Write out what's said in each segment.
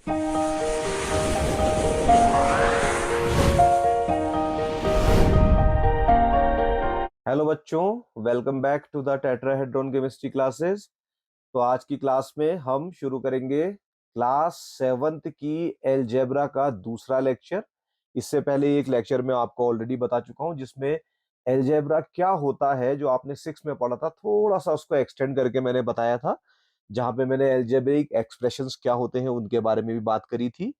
Hello बच्चों, welcome back to the tetrahedron chemistry classes. तो आज की क्लास में हम शुरू करेंगे क्लास 7th की एलजेब्रा का दूसरा लेक्चर। इससे पहले एक लेक्चर में आपको ऑलरेडी बता चुका हूं जिसमें एलजेब्रा क्या होता है, जो आपने 6 में पढ़ा था, थोड़ा सा उसको एक्सटेंड करके मैंने बताया था, जहां पे मैंने एलजेब्रिक एक्सप्रेशंस क्या होते हैं उनके बारे में भी बात करी थी,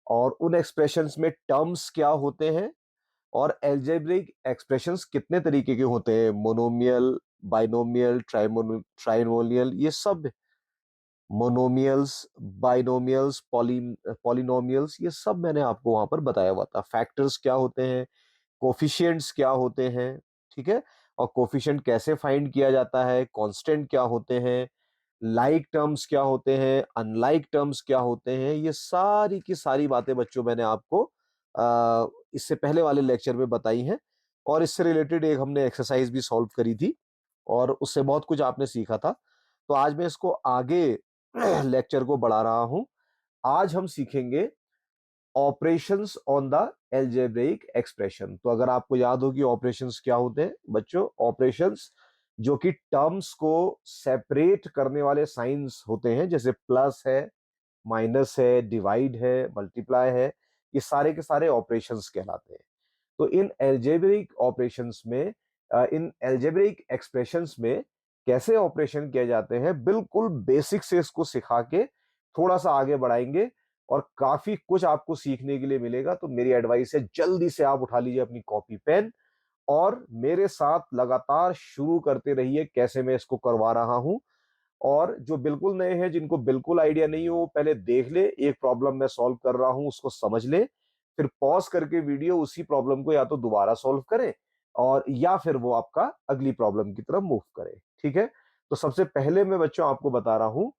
और उन एक्सप्रेशंस में टर्म्स क्या होते हैं, और एल्जेब्रिक एक्सप्रेशंस कितने तरीके के होते हैं, मोनोमियल, बाइनोमियल, ट्राइनोमियल, ये सब, मोनोमियल्स, बाइनोमियल्स, पॉलिनोमियल्स, ये सब मैंने आपको वहां पर बताया हुआ था। फैक्टर्स क्या होते हैं, कोफिशिएंट्स क्या होते हैं, ठीक है, और कोफिशिएंट कैसे फाइंड किया जाता है, कांस्टेंट क्या होते हैं, लाइक टर्म्स क्या होते हैं, अनलाइक टर्म्स क्या होते हैं, ये सारी की सारी बातें बच्चों मैंने आपको इससे पहले वाले लेक्चर में बताई हैं। और इससे रिलेटेड एक हमने एक्सरसाइज भी सॉल्व करी थी, और उससे बहुत कुछ आपने सीखा था। तो आज मैं इसको आगे लेक्चर को बढ़ा रहा हूं। आज हम सीखेंगे operations on the algebraic expression. तो अगर आपको याद हो कि ऑपरेशंस क्या होते हैं बच्चों, ऑपरेशंस जो कि टर्म्स को सेपरेट करने वाले साइंस होते हैं, जैसे प्लस है, माइनस है, डिवाइड है, मल्टीप्लाई है, ये सारे के सारे ऑपरेशंस कहलाते हैं। तो इन एल्जेब्रिक ऑपरेशंस में, इन एल्जेब्रिक एक्सप्रेशंस में कैसे ऑपरेशन किए जाते हैं, बिल्कुल बेसिक से इसको सिखा के थोड़ा सा आगे बढ़ाएंगे, और काफी कुछ आपको सीखने के लिए मिलेगा। तो मेरी एडवाइस है, जल्दी से आप उठा लीजिए अपनी कॉपी पेन और मेरे साथ लगातार शुरू करते रहिए कैसे मैं इसको करवा रहा हूं। और जो बिल्कुल नए हैं, जिनको बिल्कुल आइडिया नहीं हो, वो पहले देख ले, एक प्रॉब्लम मैं सॉल्व कर रहा हूं उसको समझ ले, फिर पॉज करके वीडियो उसी प्रॉब्लम को या तो दोबारा सॉल्व करें, और या फिर वो आपका अगली प्रॉब्लम की तरफ मूव करे। ठीक है, तो सबसे पहले मैं बच्चों आपको बता रहा हूं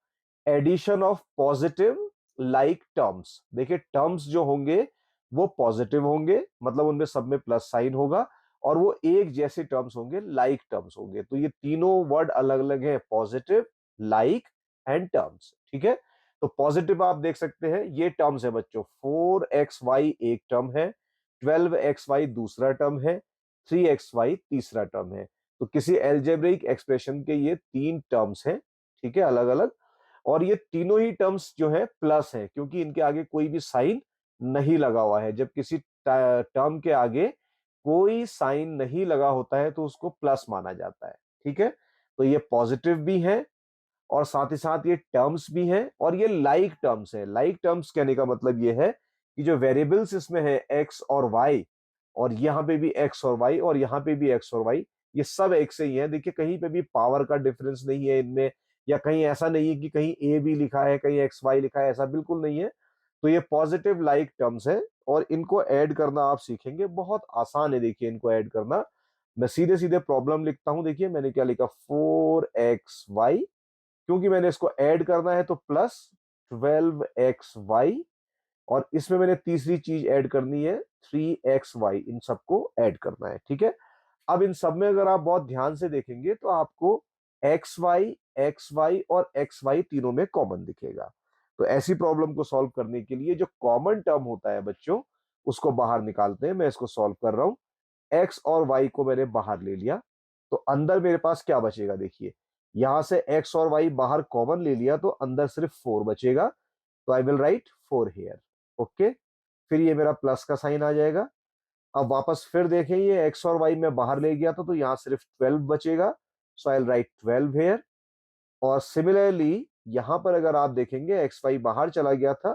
addition of positive like terms. देखिए, टर्म्स जो होंगे वो पॉजिटिव होंगे, मतलब उनमें सब में प्लस साइन होगा, और वो एक जैसे टर्म्स होंगे, लाइक टर्म्स होंगे। तो ये तीनों वर्ड अलग अलग हैं, पॉजिटिव, लाइक एंड टर्म्स। ठीक है, तो पॉजिटिव आप देख सकते हैं, ये टर्म्स है बच्चों, 4xy एक टर्म है, 12xy दूसरा टर्म है, 3xy तीसरा टर्म है। तो किसी एल्जेब्रिक एक्सप्रेशन के ये तीन टर्म्स हैं, ठीक है, अलग अलग। और ये तीनों ही टर्म्स जो है प्लस है, क्योंकि इनके आगे कोई भी साइन नहीं लगा हुआ है। जब किसी टर्म के आगे कोई साइन नहीं लगा होता है तो उसको प्लस माना जाता है। ठीक है, तो ये पॉजिटिव भी है, और साथ ही साथ ये टर्म्स भी हैं, और ये लाइक टर्म्स है। लाइक टर्म्स कहने का मतलब ये है कि जो वेरिएबल्स इसमें है एक्स और वाई, और यहाँ पे भी एक्स और वाई, और यहाँ पे भी एक्स और वाई, ये सब एक से ही है। देखिए, कहीं पे भी पावर का डिफरेंस नहीं है इनमें, या कहीं ऐसा नहीं है कि कहीं ए भी लिखा है, कहीं एक्स वाई लिखा है, ऐसा बिल्कुल नहीं है। तो ये पॉजिटिव लाइक टर्म्स है, और इनको ऐड करना आप सीखेंगे, बहुत आसान है। देखिए, इनको ऐड करना, मैं सीधे सीधे प्रॉब्लम लिखता हूं। देखिए मैंने क्या लिखा, 4xy, क्योंकि मैंने इसको ऐड करना है तो प्लस 12xy, और इसमें मैंने तीसरी चीज ऐड करनी है 3xy, इन सबको ऐड करना है। ठीक है, अब इन सब में अगर आप बहुत ध्यान से देखेंगे तो आपको xy, xy और xy तीनों में कॉमन दिखेगा। तो ऐसी प्रॉब्लम को सॉल्व करने के लिए जो कॉमन टर्म होता है बच्चों, उसको बाहर निकालते हैं। मैं इसको सॉल्व कर रहा हूं, एक्स और वाई को मैंने बाहर ले लिया, तो अंदर मेरे पास क्या बचेगा, देखिए, यहां से एक्स और वाई बाहर कॉमन ले लिया तो अंदर सिर्फ 4 बचेगा। तो I will write 4 here. Okay, फिर ये मेरा प्लस का साइन आ जाएगा। अब वापस फिर देखें, ये एक्स और वाई में बाहर ले गया था तो यहां सिर्फ 12 बचेगा, सो आई विल राइट 12 हियर। और सिमिलरली यहां पर अगर आप देखेंगे, एक्स वाई बाहर चला गया था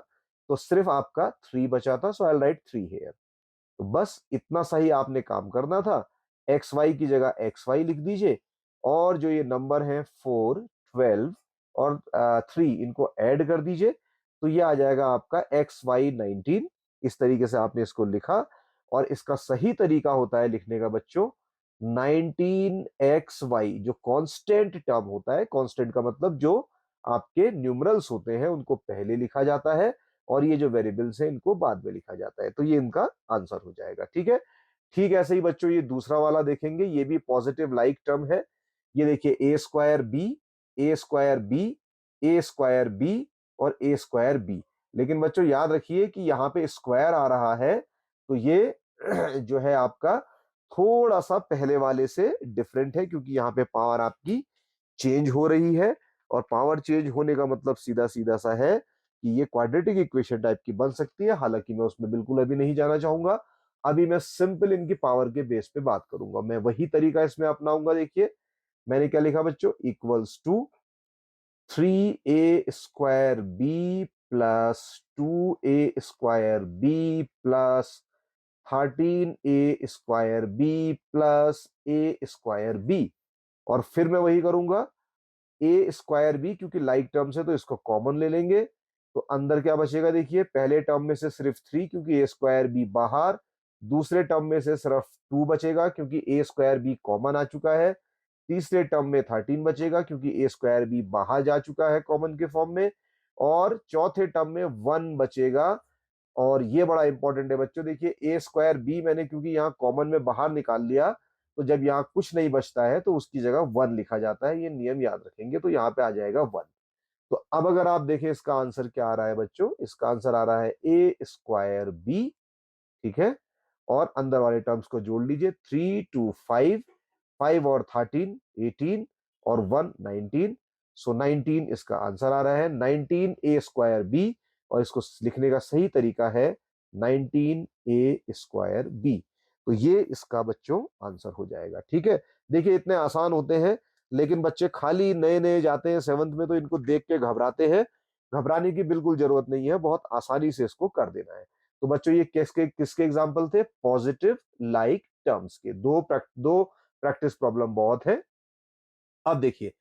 तो सिर्फ आपका 3 बचा था, सो आई विल राइट 3 हियर। तो बस इतना सही आपने काम करना था, एक्स वाई की जगह एक्स वाई लिख दीजिए, और जो ये नंबर है 4, 12 और 3, इनको ऐड कर दीजिए, तो ये आ जाएगा आपका एक्स वाई 19। इस तरीके से आपने इसको लिखा, और इसका सही तरीका होता है लिखने का बच्चों 19xy, जो कांस्टेंट टर्म होता है। कांस्टेंट का मतलब जो आपके न्यूमरल्स होते हैं उनको पहले लिखा जाता है, और ये जो वेरिएबल्स हैं इनको बाद में लिखा जाता है। तो ये इनका आंसर हो जाएगा। ठीक है, ठीक ऐसे ही बच्चों ये दूसरा वाला देखेंगे, ये भी पॉजिटिव लाइक टर्म है। ये देखिए, ए स्क्वायर बी, ए स्क्वायर बी, ए स्क्वायर बी और ए स्क्वायर बी, लेकिन बच्चों याद रखिए कि यहाँ पे स्क्वायर आ रहा है, तो ये जो है आपका थोड़ा सा पहले वाले से डिफरेंट है, क्योंकि यहाँ पे पावर आपकी चेंज हो रही है। और पावर चेंज होने का मतलब सीधा सीधा सा है कि ये क्वाड्रेटिक इक्वेशन टाइप की बन सकती है। हालांकि मैं उसमें बिल्कुल अभी नहीं जाना चाहूंगा, अभी मैं सिंपल इनकी पावर के बेस पे बात करूंगा। मैं वही तरीका इसमें अपनाऊंगा। देखिए मैंने क्या लिखा बच्चों, equals to 3a² b plus 2a² b plus 13a² b plus a² b। और फिर मैं वही करूंगा a²b, क्योंकि लाइक टर्म्स है तो इसको कॉमन ले लेंगे। तो अंदर क्या बचेगा, देखिए पहले टर्म में से सिर्फ 3 क्योंकि a²b बाहर, दूसरे टर्म में से सिर्फ 2 बचेगा क्योंकि a²b कॉमन आ चुका है, तीसरे टर्म में 13 बचेगा क्योंकि a²b बाहर जा चुका है कॉमन के फॉर्म में, और चौथे टर्म में 1 बचेगा। और ये बड़ा इंपॉर्टेंट है बच्चों, देखिए a²b मैंने क्योंकि यहाँ कॉमन में बाहर निकाल लिया, तो जब यहाँ कुछ नहीं बचता है तो उसकी जगह 1 लिखा जाता है। ये नियम याद रखेंगे, तो यहाँ पे आ जाएगा 1। तो अब अगर आप देखें इसका आंसर क्या आ रहा है बच्चों, इसका आंसर आ रहा है a²b, ठीक है। और अंदर वाले टर्म्स को जोड़ लीजिए, 3 2 5, 5 और 13 18 और 1 19। सो 19 इसका आंसर आ रहा है, 19a²b। और इसको लिखने का सही तरीका है 19a²b। तो ये इसका बच्चों आंसर हो जाएगा, ठीक है। देखिए इतने आसान होते हैं, लेकिन बच्चे खाली नए नए जाते हैं 7th में तो इनको देख के घबराते हैं। घबराने की बिल्कुल जरूरत नहीं है, बहुत आसानी से इसको कर देना है। तो बच्चों ये किसके किसके एग्जाम्पल थे, पॉजिटिव लाइक टर्म्स के। दो प्रैक्टिस प्रॉब्लम बहुत है। अब देखिए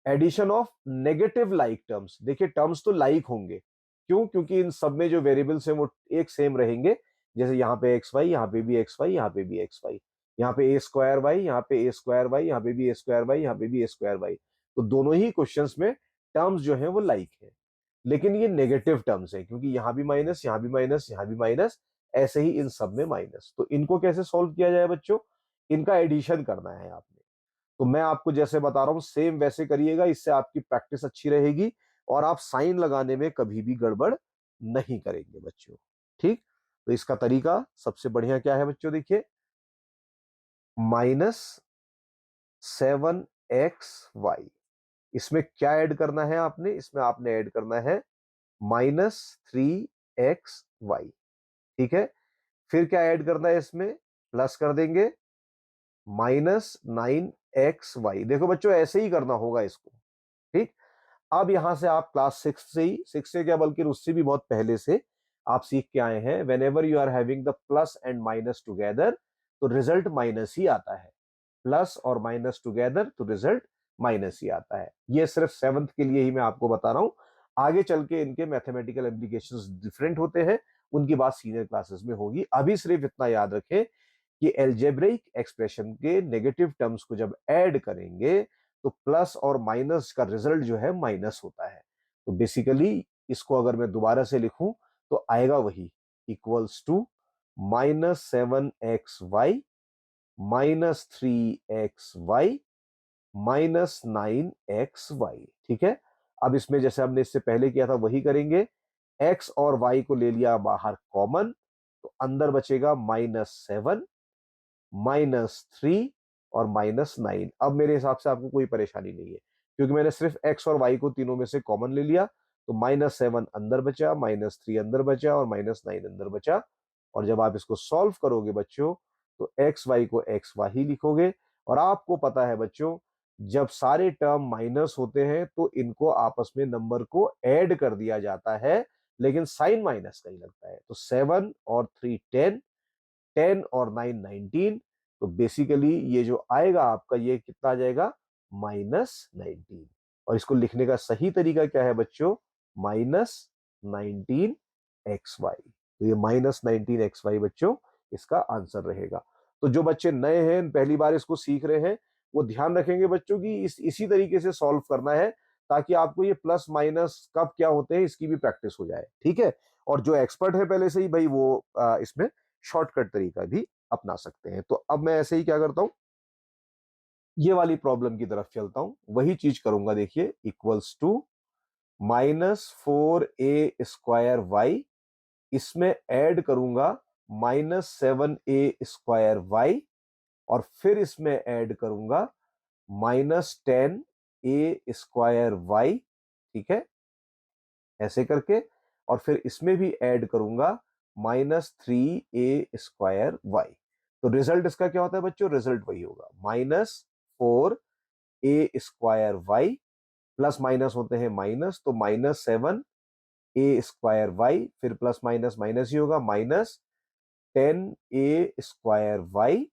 addition of negative like terms. देखिए टर्म्स तो लाइक होंगे, क्यों, क्योंकि इन सब में जो वेरिएबल्स हैं वो एक सेम रहेंगे। जैसे यहाँ पे एक्स वाई, यहाँ पे भी एक्स वाई, यहाँ पे भी एक्स वाई, यहाँ पे a²y, यहाँ पे a²y, यहाँ पे भी a²y, यहाँ पे भी a²y। तो दोनों ही क्वेश्चंस में टर्म्स जो है वो लाइक है। लेकिन ये नेगेटिव टर्म्स है, क्योंकि यहाँ भी माइनस, यहाँ भी माइनस, यहाँ भी माइनस, ऐसे ही इन सब में माइनस। तो इनको कैसे सॉल्व किया जाए बच्चों, इनका एडिशन करना है आपने। तो मैं आपको जैसे बता रहा हूं सेम वैसे करिएगा, इससे आपकी प्रैक्टिस अच्छी रहेगी और आप साइन लगाने में कभी भी गड़बड़ नहीं करेंगे बच्चों, ठीक। तो इसका तरीका सबसे बढ़िया क्या है बच्चों, देखिए -7xy। इसमें क्या ऐड करना है आपने, इसमें आपने ऐड करना है -3xy, ठीक है। फिर क्या ऐड करना है, इसमें प्लस कर देंगे -9xy। देखो बच्चों ऐसे ही करना होगा इसको, ठीक। अब यहां से आप क्लास 6 से ही, 6 से क्या बल्कि उससे भी बहुत पहले से आप सीख के आए हैं, whenever you are having the plus and minus together तो रिजल्ट माइनस ही आता है। प्लस और माइनस टुगेदर तो रिजल्ट माइनस ही आता है। ये सिर्फ 7th के लिए ही मैं आपको बता रहा हूं, आगे चल के इनके मैथमेटिकल एप्लीकेशंस डिफरेंट होते हैं, उनकी बात सीनियर क्लासेस में होगी। अभी सिर्फ इतना याद रखें कि एल्जेब्रिक एक्सप्रेशन के नेगेटिव टर्म्स को जब ऐड करेंगे तो प्लस और माइनस का रिजल्ट जो है माइनस होता है। तो बेसिकली इसको अगर मैं दोबारा से लिखूं तो आएगा वही, equals to -7xy -3xy -9xy, ठीक है। अब इसमें जैसे हमने इससे पहले किया था वही करेंगे, x और y को ले लिया बाहर कॉमन, तो अंदर बचेगा -7 -3 और -9। अब मेरे हिसाब से आपको कोई परेशानी नहीं है, क्योंकि मैंने सिर्फ x और y को तीनों में से कॉमन ले लिया। तो -7 अंदर बचा, -3 अंदर बचा और -9 अंदर बचा। और जब आप इसको सॉल्व करोगे बच्चों तो एक्स वाई को एक्स वाई ही लिखोगे। और आपको पता है बच्चों, जब सारे टर्म माइनस होते हैं तो इनको आपस में नंबर को ऐड कर दिया जाता है, लेकिन साइन माइनस का ही लगता है। तो 7 और 3 10, 10 और 9 19। तो बेसिकली ये जो आएगा आपका ये कितना आ जाएगा, -19। और इसको लिखने का सही तरीका क्या है बच्चों, -19xy। तो ये -19xy बच्चों इसका आंसर रहेगा। तो जो बच्चे नए हैं, पहली बार इसको सीख रहे हैं, वो ध्यान रखेंगे बच्चों की इसी तरीके से सॉल्व करना है, ताकि आपको ये प्लस माइनस कब क्या होते हैं इसकी भी प्रैक्टिस हो जाए, ठीक है। और जो एक्सपर्ट है पहले से ही भाई, वो इसमें शॉर्टकट तरीका भी अपना सकते हैं। तो अब मैं ऐसे ही क्या करता हूं, ये वाली प्रॉब्लम की तरफ चलता हूं, वही चीज करूंगा। देखिए इक्वल्स टू -4a² इसमें ऐड करूंगा -7a² और फिर इसमें ऐड करूंगा -10a²। ठीक है, ऐसे करके, और फिर इसमें भी ऐड करूंगा -3a²। तो रिजल्ट इसका क्या होता है बच्चों? रिजल्ट वही होगा, -4a²। प्लस माइनस होते हैं माइनस, तो -7a²। फिर प्लस माइनस माइनस ही होगा, -10a²।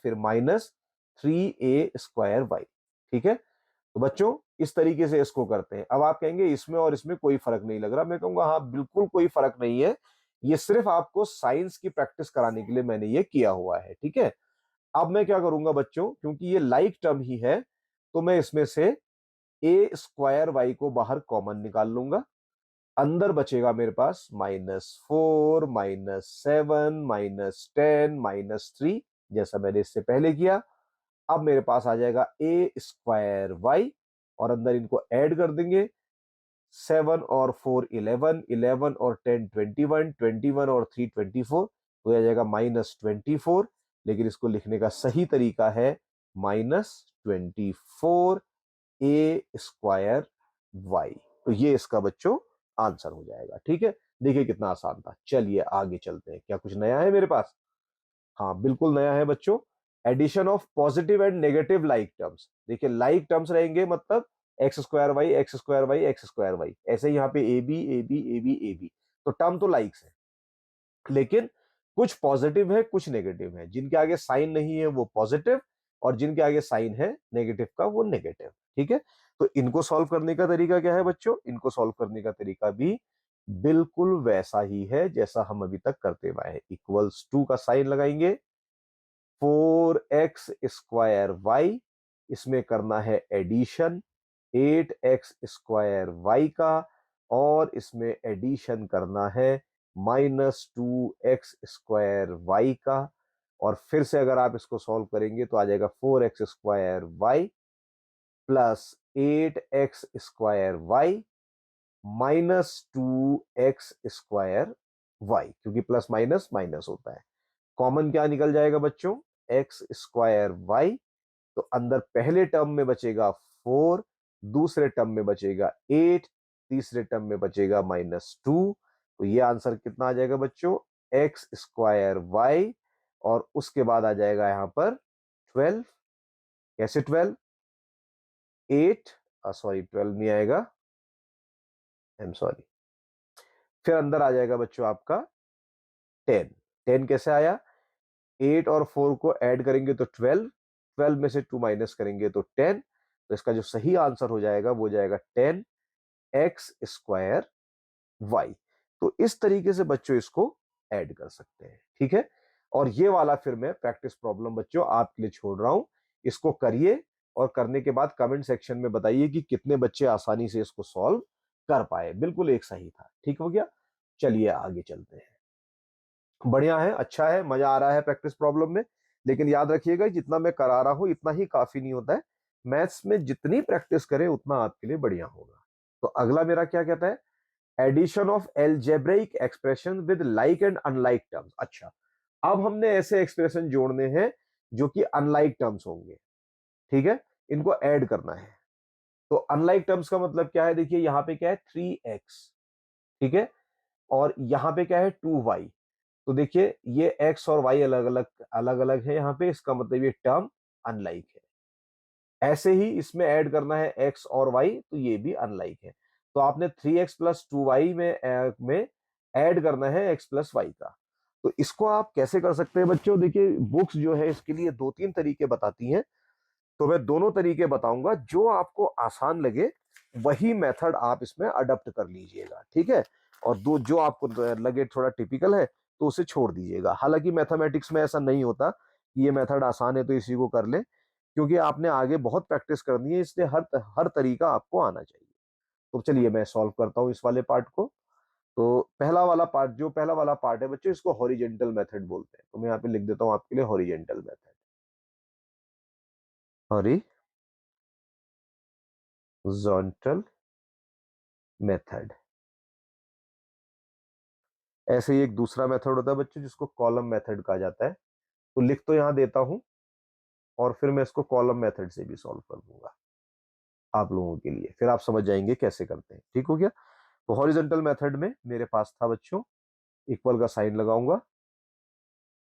फिर -3a²। ठीक है, तो बच्चों इस तरीके से इसको करते हैं। अब आप कहेंगे इसमें और इसमें कोई फर्क नहीं लग रहा। मैं कहूंगा हाँ, बिल्कुल कोई फर्क नहीं है, ये सिर्फ आपको साइंस की प्रैक्टिस कराने के लिए मैंने ये किया हुआ है। ठीक है, अब मैं क्या करूंगा बच्चों, क्योंकि ये लाइक टर्म ही है, तो मैं इसमें से a² को बाहर कॉमन निकाल लूंगा। अंदर बचेगा मेरे पास -4, -7, -10, -3, जैसा मैंने इससे पहले किया। अब मेरे पास आ जाएगा a²y, और अंदर इनको ऐड कर देंगे। 7 और 4 11, 11 और 10 21, 21 और 3 24, तो आ जाएगा -24। लेकिन इसको लिखने का सही तरीका है -24a²y। तो ये इसका बच्चों आंसर हो जाएगा। ठीक है, देखिए कितना आसान था। चलिए आगे चलते हैं, क्या कुछ नया है मेरे पास? हाँ, बिल्कुल नया है बच्चों। Addition of positive and negative like terms. देखिए लाइक टर्म्स रहेंगे मतलब x²y, x²y, x²y, ऐसे ही यहाँ पे A B A B A B A B, तो टर्म तो लाइक्स है, लेकिन कुछ पॉजिटिव है कुछ नेगेटिव है। जिनके आगे साइन नहीं है वो पॉजिटिव, और जिनके आगे साइन है नेगेटिव का वो नेगेटिव। ठीक है, तो इनको सॉल्व करने का तरीका क्या है बच्चों? इनको सॉल्व करने का तरीका भी बिल्कुल वैसा ही है जैसा हम अभी तक करते हुए हैं। इक्वल्स टू का साइन लगाएंगे, 4x² y, इसमें करना है एडिशन 8x² y का, और इसमें एडिशन करना है -2x² y का। और फिर से अगर आप इसको सॉल्व करेंगे तो आ जाएगा 4x² y +8x² y -2x²y, क्योंकि प्लस माइनस माइनस होता है। कॉमन क्या निकल जाएगा बच्चों? x²y। तो अंदर पहले टर्म में बचेगा 4, दूसरे टर्म में बचेगा 8, तीसरे टर्म में बचेगा -2। तो ये आंसर कितना आ जाएगा बच्चों? x²y, और उसके बाद आ जाएगा यहां पर 12। कैसे 12? 8, सॉरी 12 नहीं आएगा, आई एम सॉरी। फिर अंदर आ जाएगा बच्चों आपका 10। 10 कैसे आया? 8 और 4 को ऐड करेंगे तो 12, 12 में से 2 माइनस करेंगे तो 10। तो इसका जो सही आंसर हो जाएगा वो जाएगा 10x²y। तो इस तरीके से बच्चों इसको ऐड कर सकते हैं। ठीक है, और ये वाला फिर मैं प्रैक्टिस प्रॉब्लम बच्चों आपके लिए छोड़ रहा हूं, इसको करिए, और करने के बाद कमेंट सेक्शन में बताइए कि कितने बच्चे आसानी से इसको सॉल्व कर पाए। बिल्कुल एक सही था। ठीक हो गया, चलिए आगे चलते हैं। बढ़िया है, अच्छा है, मजा आ रहा है प्रैक्टिस प्रॉब्लम में। लेकिन याद रखिएगा जितना मैं करा रहा हूं इतना ही काफी नहीं होता है। मैथ्स में जितनी प्रैक्टिस करें उतना आपके लिए बढ़िया होगा। तो अगला मेरा क्या कहता है? Addition of algebraic expression with like and unlike terms. अच्छा, अब हमने ऐसे एक्सप्रेशन जोड़ने हैं जो कि अनलाइक टर्म्स होंगे। ठीक है, इनको ऐड करना है। तो अनलाइक टर्म्स का मतलब क्या है? देखिए यहां पे क्या है? 3x। ठीक है, और यहां पे क्या है? 2y। तो देखिए ये एक्स और वाई अलग अलग है, यहाँ पे इसका मतलब ये टर्म अनलाइक है। ऐसे ही इसमें ऐड करना है एक्स और वाई, तो ये भी अनलाइक है। तो आपने 3x + 2y में ऐड करना है x + y का। तो इसको आप कैसे कर सकते हैं बच्चों? देखिए बुक्स जो है इसके लिए 2-3 तरीके बताती हैं, तो मैं दोनों तरीके बताऊंगा। जो आपको आसान लगे वही मेथड आप इसमें अडॉप्ट कर लीजिएगा। ठीक है, और दो जो आपको लगे थोड़ा टिपिकल है तो उसे छोड़ दीजिएगा। हालांकि मैथमेटिक्स में ऐसा नहीं होता कि ये मेथड आसान है तो इसी को कर लें, क्योंकि आपने आगे बहुत प्रैक्टिस करनी है, इसलिए हर हर तरीका आपको आना चाहिए। तो चलिए मैं सॉल्व करता हूं इस वाले पार्ट को। तो पहला वाला पार्ट है बच्चों, इसको हॉरिजेंटल मेथड बोलते हैं। तो मैं यहाँ पे लिख देता हूं आपके लिए हॉरिजेंटल मेथड। Horizontal method. ऐसे ही एक दूसरा मेथड होता है बच्चों जिसको कॉलम मेथड कहा जाता है। तो लिख तो यहां देता हूं और फिर मैं इसको कॉलम मेथड से भी सॉल्व कर दूंगा आप लोगों के लिए, फिर आप समझ जाएंगे कैसे करते हैं। ठीक हो गया। तो हॉरिजॉन्टल मेथड में मेरे पास था बच्चों, इक्वल का साइन लगाऊंगा,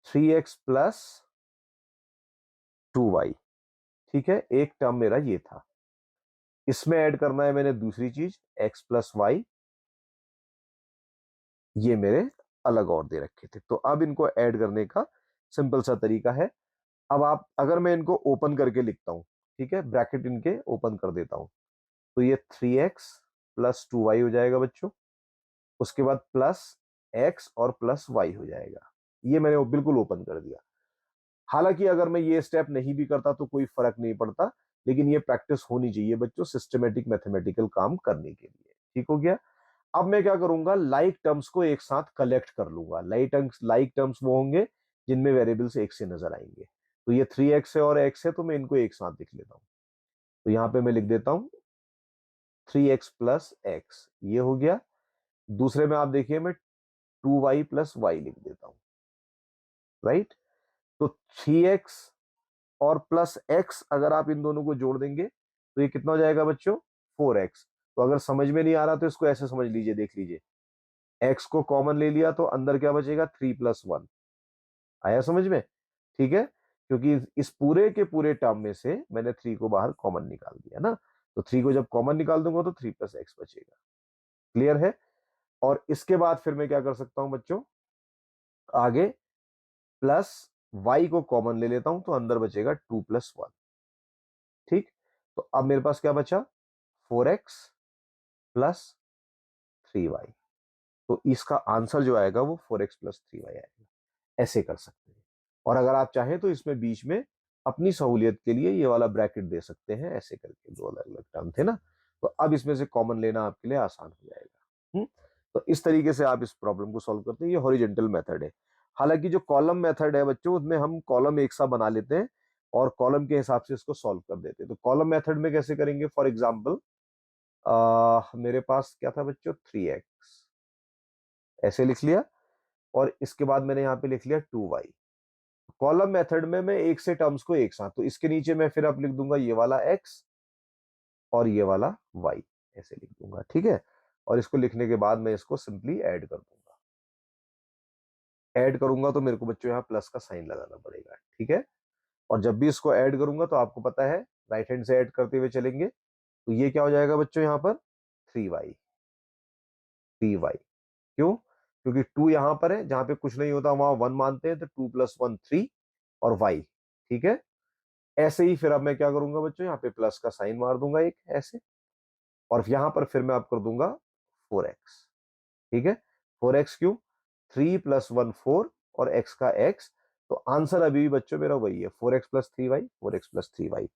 3x प्लस 2y। ठीक है, एक टर्म मेरा ये था। इसमें ऐड करना है मैंने दूसरी चीज, x प्लस वाई। ये मेरे अलग और दे रखे थे, तो अब इनको ऐड करने का सिंपल सा तरीका है। अब आप, अगर मैं इनको ओपन करके लिखता हूं, ठीक है, ब्रैकेट इनके ओपन कर देता हूं, तो ये 3x प्लस 2y हो जाएगा बच्चों। उसके बाद प्लस x और प्लस y हो जाएगा। ये मैंने बिल्कुल ओपन कर दिया। हालांकि अगर मैं ये स्टेप नहीं भी करता तो कोई फर्क नहीं पड़ता, लेकिन ये प्रैक्टिस होनी चाहिए बच्चों सिस्टमेटिक मैथमेटिकल काम करने के लिए। ठीक हो गया। अब मैं क्या करूंगा, लाइक टर्म्स को एक साथ कलेक्ट कर लूंगा। लाइक टर्म्स वो होंगे जिनमें वेरिएबल्स एक से नजर आएंगे। तो ये 3x है और x है, तो मैं इनको एक साथ लिख लेता हूं। तो यहां पे मैं लिख देता हूं 3x प्लस एक्स, ये हो गया। दूसरे में आप देखिए मैं 2y प्लस वाई लिख देता हूं, राइट। तो 3x और प्लस x, अगर आप इन दोनों को जोड़ देंगे तो ये कितना हो जाएगा बच्चों, 4x। तो अगर समझ में नहीं आ रहा तो इसको ऐसे समझ लीजिए, देख लीजिए, x को कॉमन ले लिया तो अंदर क्या बचेगा, 3+1। आया समझ में। ठीक है, क्योंकि इस पूरे के पूरे टर्म में से मैंने 3 को बाहर कॉमन निकाल दिया ना, तो 3 को जब कॉमन निकाल दूंगा तो 3+x बचेगा। क्लियर है। और इसके बाद फिर मैं क्या कर सकता हूं बच्चों, आगे प्लस y को कॉमन ले लेता हूं तो अंदर बचेगा 2+1। ठीक। तो अब मेरे पास क्या बचा, 4x प्लस 3y। तो इसका आंसर जो आएगा वो 4x प्लस 3y आएगा। ऐसे कर सकते हैं। और अगर आप चाहें तो इसमें बीच में अपनी सहूलियत के लिए ये वाला ब्रैकेट दे सकते हैं, ऐसे करके दो अलग अलग टर्म थे ना। तो अब इसमें से कॉमन लेना आपके लिए आसान हो जाएगा। तो इस तरीके से आप इस प्रॉब्लम को सॉल्व करते हैं। ये हॉरिजेंटल मेथड है। हालांकि जो कॉलम मेथड है बच्चों, उसमें हम कॉलम एक सा बना लेते हैं और कॉलम के हिसाब से इसको सॉल्व कर देते हैं। तो कॉलम मेथड में कैसे करेंगे, फॉर एग्जाम्पल मेरे पास क्या था बच्चों, 3x, ऐसे लिख लिया, और इसके बाद मैंने यहाँ पे लिख लिया 2y। कॉलम मेथड में मैं एक से टर्म्स को एक साथ, तो इसके नीचे मैं फिर अब लिख दूंगा ये वाला x और ये वाला y, ऐसे लिख दूंगा। ठीक है। और इसको लिखने के बाद मैं इसको सिंपली ऐड कर दूंगा। ऐड करूंगा तो मेरे को बच्चों यहाँ प्लस का साइन लगाना पड़ेगा। ठीक है। और जब भी इसको ऐड करूंगा तो आपको पता है राइट हैंड से ऐड करते हुए चलेंगे, तो ये क्या हो जाएगा बच्चों यहाँ पर, 3y। 3y क्यों, क्योंकि 2 यहां पर है, जहां पे कुछ नहीं होता वहां 1 मानते हैं, तो 2+1 3 और y। ठीक है। ऐसे ही फिर अब मैं क्या करूंगा बच्चों, यहाँ पे प्लस का साइन मार दूंगा एक ऐसे, और यहां पर फिर मैं अब कर दूंगा 4x। ठीक है। 4x क्यों, 3+1 4 और x का x। तो आंसर अभी भी बच्चों मेरा वही है, 4x plus 3y, 4x plus 3y।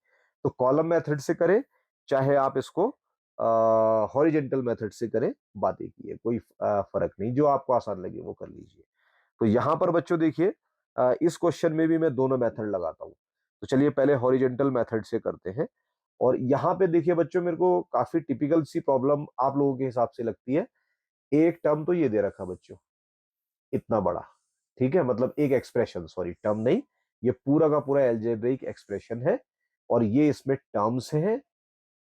तो कॉलम मेथड से करें चाहे आप इसको हॉरिजेंटल मेथड से करें, बात एक ही है, कोई फर्क नहीं, जो आपको आसान लगे वो कर लीजिए। तो यहां पर बच्चों देखिए, इस क्वेश्चन में भी मैं दोनों मेथड लगाता हूं। तो चलिए पहले हॉरिजेंटल मेथड से करते हैं। और यहां पे देखिए बच्चों, मेरे को काफी टिपिकल सी प्रॉब्लम आप लोगों के हिसाब से लगती है। एक टर्म तो ये दे रखा बच्चों, इतना बड़ा। ठीक है, मतलब एक एक्सप्रेशन, सॉरी टर्म नहीं, ये पूरा का पूरा एल्जेब्रिक एक्सप्रेशन है, और ये इसमें टर्म्स हैं।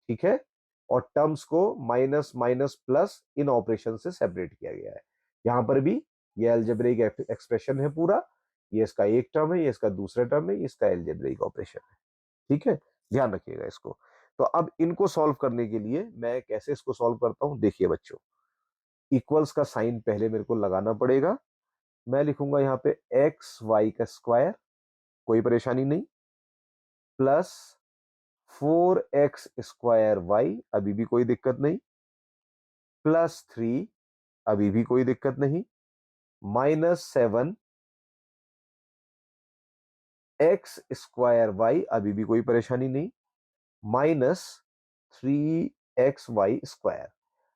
ठीक है। और टर्म्स को माइनस माइनस प्लस इन ऑपरेशन से सेपरेट किया गया है। यहां पर भी ये एल्जेब्रिक एक्सप्रेशन है पूरा, ये इसका एक टर्म है, ये इसका दूसरा टर्म है, ये इसका एल्जेब्रिक ऑपरेशन है। ठीक है, ध्यान रखिएगा इसको। तो अब इनको सॉल्व करने के लिए मैं कैसे इसको सॉल्व करता हूं, देखिए बच्चों, इक्वल्स का साइन पहले मेरे को लगाना पड़ेगा। मैं लिखूंगा यहाँ पे एक्स वाई का स्क्वायर, कोई परेशानी नहीं, प्लस 4x² वाई, अभी भी कोई दिक्कत नहीं, +3, अभी भी कोई दिक्कत नहीं, -7x² वाई, अभी भी कोई परेशानी नहीं, -3xy²।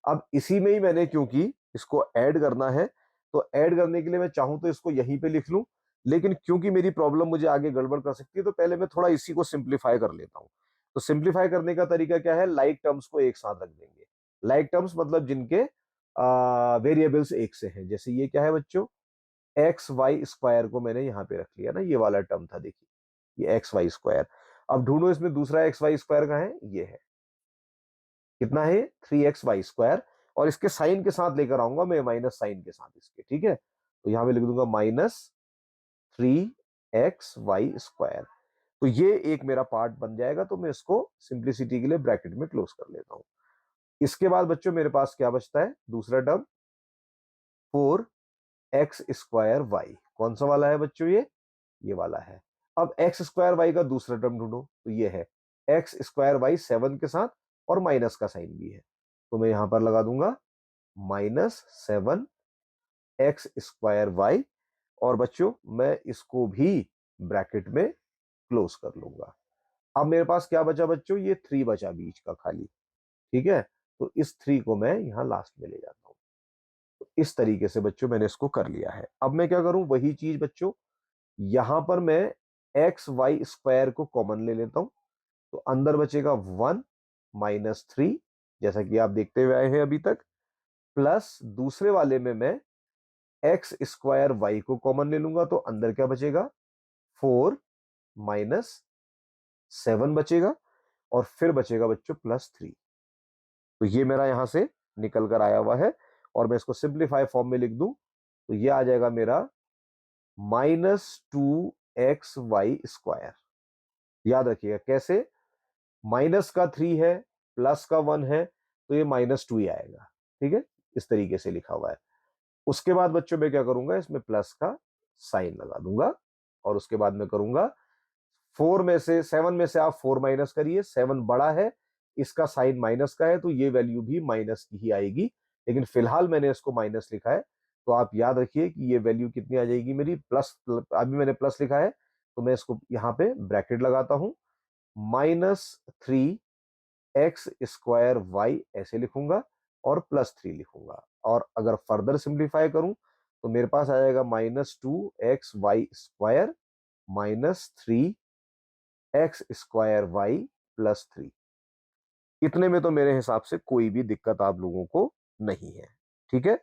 अब इसी में ही मैंने, क्योंकि इसको ऐड करना है, तो ऐड करने के लिए मैं चाहूं तो इसको यहीं पे लिख लूं, लेकिन क्योंकि मेरी प्रॉब्लम मुझे आगे गड़बड़ कर सकती है, तो पहले मैं थोड़ा इसी को सिंप्लीफाई कर लेता हूं। तो सिंप्लीफाई करने का तरीका क्या है, लाइक टर्म्स को एक साथ रख देंगे। लाइक टर्म्स मतलब जिनके वेरिएबल्स एक से हैं। जैसे ये क्या है बच्चों, एक्स वाई स्क्वायर को मैंने यहाँ पे रख लिया ना, ये वाला टर्म था, देखिए ये एक्स वाई स्क्वायर। अब ढूंढो इसमें दूसरा एक्स वाई स्क्वायर कहाँ है, ये है, कितना है, 3xy स्क्वायर। और इसके साइन के साथ लेकर आऊंगा मैं, माइनस साइन के साथ इसके, ठीक है। तो यहां पे लिख दूंगा -3xy स्क्वायर। तो ये एक मेरा पार्ट बन जाएगा, तो मैं इसको सिंप्लिसिटी के लिए ब्रैकेट में क्लोज कर लेता हूं। इसके बाद बच्चों मेरे पास क्या बचता है, दूसरा टर्म 4x स्क्वायर वाई। कौन सा वाला है बच्चों, ये वाला है। अब एक्स स्क्वायर वाई का दूसरा टर्म ढूंढो, तो ये है x² y 7 के साथ, और माइनस का साइन भी है, तो मैं यहां पर लगा दूंगा -7x² y। और बच्चों मैं इसको भी ब्रैकेट में क्लोज कर लूंगा। अब मेरे पास क्या बचा बच्चों, ये 3 बचा बीच का खाली, ठीक है। तो इस 3 को मैं यहां लास्ट में ले जाता हूं। तो इस तरीके से बच्चों मैंने इसको कर लिया है। अब मैं क्या करूं, वही चीज बच्चों, यहां पर मैं xy² को कॉमन ले लेता हूं। तो अंदर बचेगा 1 -3, जैसा कि आप देखते हुए आए हैं अभी तक, प्लस दूसरे वाले में मैं x² y को कॉमन ले लूंगा, तो अंदर क्या बचेगा, 4 -7 बचेगा, और फिर बचेगा बच्चों +3। तो ये मेरा यहां से निकल कर आया हुआ है, और मैं इसको सिंप्लीफाई फॉर्म में लिख दूं, तो ये आ जाएगा मेरा -2xy स्क्वायर। याद रखिएगा कैसे, माइनस का 3 है, प्लस का 1 है, तो ये -2 ही आएगा, ठीक है। इस तरीके से लिखा हुआ है। उसके बाद बच्चों मैं क्या करूंगा, इसमें प्लस का साइन लगा दूंगा, और उसके बाद मैं करूंगा 4 में से 7 में से आप 4 माइनस करिए, 7 बड़ा है, इसका साइन माइनस का है, तो ये वैल्यू भी माइनस की ही आएगी। लेकिन फिलहाल मैंने इसको माइनस लिखा है, तो आप याद रखिए कि ये वैल्यू कितनी आ जाएगी मेरी, प्लस, अभी मैंने प्लस लिखा है, तो मैं इसको यहाँ पे ब्रैकेट लगाता हूं, -3x² y ऐसे लिखूंगा, और +3 लिखूंगा। और अगर फर्दर सिंप्लीफाई करूं, तो मेरे पास आ जाएगा -2xy² -3x² y +3। इतने में तो मेरे हिसाब से कोई भी दिक्कत आप लोगों को नहीं है, ठीक है।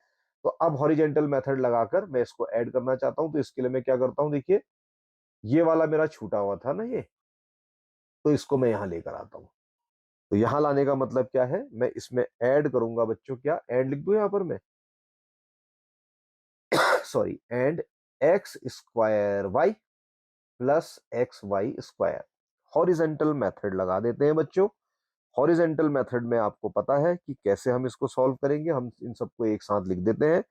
तो अब हॉरिजेंटल मेथड लगाकर मैं इसको ऐड करना चाहता हूं, तो इसके लिए मैं क्या करता हूं, देखिए ये वाला मेरा छूटा हुआ था ना ये, तो इसको मैं यहां लेकर आता हूं। तो यहां लाने का मतलब क्या है, मैं इसमें ऐड करूंगा बच्चों, क्या ऐड लिख दूं यहां पर मैं, sorry, and x² y +xy²। Horizontal method लगा देते हैं बच्चों। हॉरिजेंटल मेथड में आपको पता है कि कैसे हम इसको सॉल्व करेंगे, हम इन सबको एक साथ लिख देते हैं।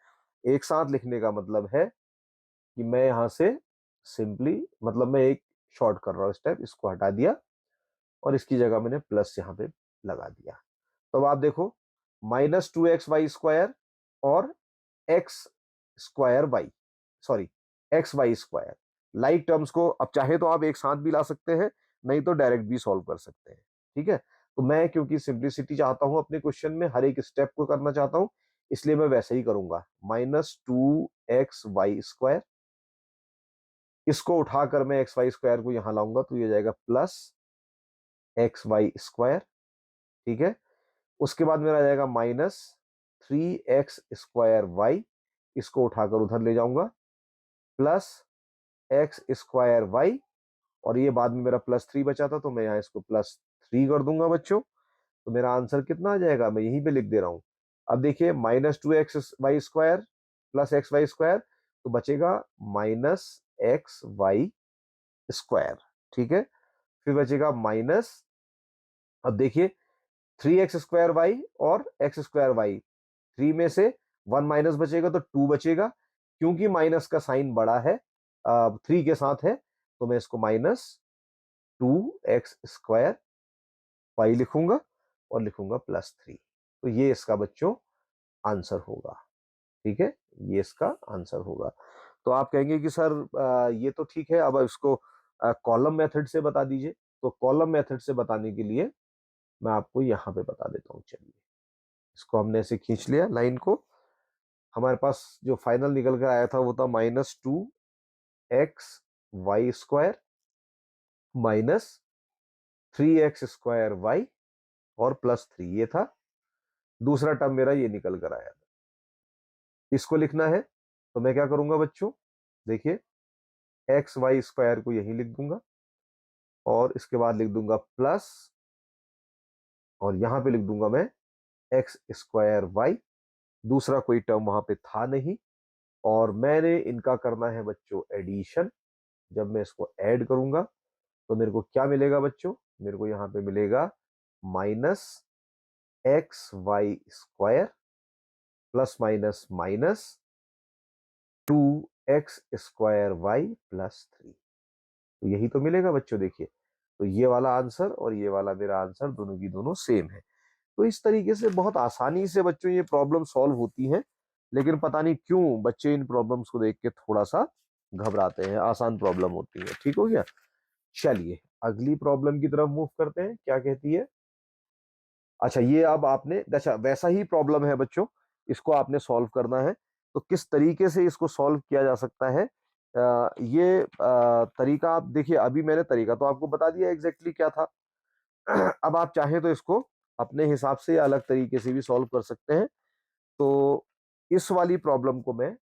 एक साथ लिखने का मतलब है कि मैं यहां से सिंपली, मतलब मैं एक शॉर्ट कर रहा हूं स्टेप, इसको हटा दिया, और इसकी जगह मैंने प्लस यहां पे लगा दिया। तो अब आप देखो, -2xy² और x²y, sorry, xy²। Like terms को अब चाहे तो आप एक साथ भी ला सकते हैं, नहीं तो डायरेक्ट भी सॉल्व कर सकते हैं, ठीक है। तो मैं क्योंकि सिंप्लिसिटी चाहता हूं अपने क्वेश्चन में, हर एक स्टेप को करना चाहता हूं, इसलिए मैं वैसे ही करूंगा, -2xy²। इसको उठाकर मैं xy² को यहां लाऊंगा, तो ये जाएगा +xy², ठीक है। उसके बाद मेरा आ जाएगा -3x²y, इसको उठाकर उधर ले जाऊंगा, +x²y, और ये बाद में मेरा +3 बचा था, तो मैं यहाँ इसको +3 कर दूंगा बच्चों। तो मेरा आंसर कितना आ जाएगा, मैं यहीं पे लिख दे रहा हूं। अब देखिए, -2xy² +xy², तो बचेगा -xy², ठीक है। फिर बचेगा माइनस, अब देखिए 3x² y और x²y, 3 में से 1 माइनस बचेगा, तो 2 बचेगा, क्योंकि माइनस का साइन बड़ा है, 3 के साथ है, तो मैं इसको -2x²y लिखूंगा, और लिखूंगा +3। तो ये इसका बच्चों आंसर होगा, ठीक है, ये इसका आंसर होगा। तो आप कहेंगे कि सर ये तो ठीक है, अब इसको कॉलम मेथड से बता दीजिए। तो कॉलम मेथड से बताने के लिए मैं आपको यहां पे बता देता हूं, चलिए इसको हमने ऐसे खींच लिया लाइन को, हमारे पास जो फाइनल निकल कर आया था वो था -2xy² -3x² y और +3, ये था। दूसरा टर्म मेरा ये निकल कर आया। इसको लिखना है तो मैं क्या करूंगा बच्चों, देखिए एक्स वाई स्क्वायर को यही लिख दूंगा और इसके बाद लिख दूंगा प्लस, और यहां पे लिख दूंगा मैं एक्स स्क्वायर वाई। दूसरा कोई टर्म वहां पे था नहीं, और मैंने इनका करना है बच्चों एडिशन। जब मैं इसको ऐड करूंगा तो मेरे को क्या मिलेगा बच्चों, मेरे को यहाँ पे मिलेगा minus x y square plus minus minus 2x² y+3। तो यही तो मिलेगा बच्चों, देखिए तो ये वाला आंसर और ये वाला मेरा आंसर दोनों की दोनों सेम है। तो इस तरीके से बहुत आसानी से बच्चों ये प्रॉब्लम सॉल्व होती है, लेकिन पता नहीं क्यों बच्चे इन प्रॉब्लम्स को देख के थोड़ा सा घबराते हैं, आसान प्रॉब्लम होती है। ठीक हो गया, चलिए अगली प्रॉब्लम की तरफ मूव करते हैं, क्या कहती है। अच्छा ये अब आपने, अच्छा वैसा ही प्रॉब्लम है बच्चों, इसको आपने सॉल्व करना है। तो किस तरीके से इसको सॉल्व किया जा सकता है, ये तरीका आप देखिए। अभी मैंने तरीका तो आपको बता दिया एग्जैक्टली क्या था। अब आप चाहें तो इसको अपने हिसाब से या अलग तरीके से भी सॉल्व कर सकते हैं। तो इस वाली प्रॉब्लम को मैं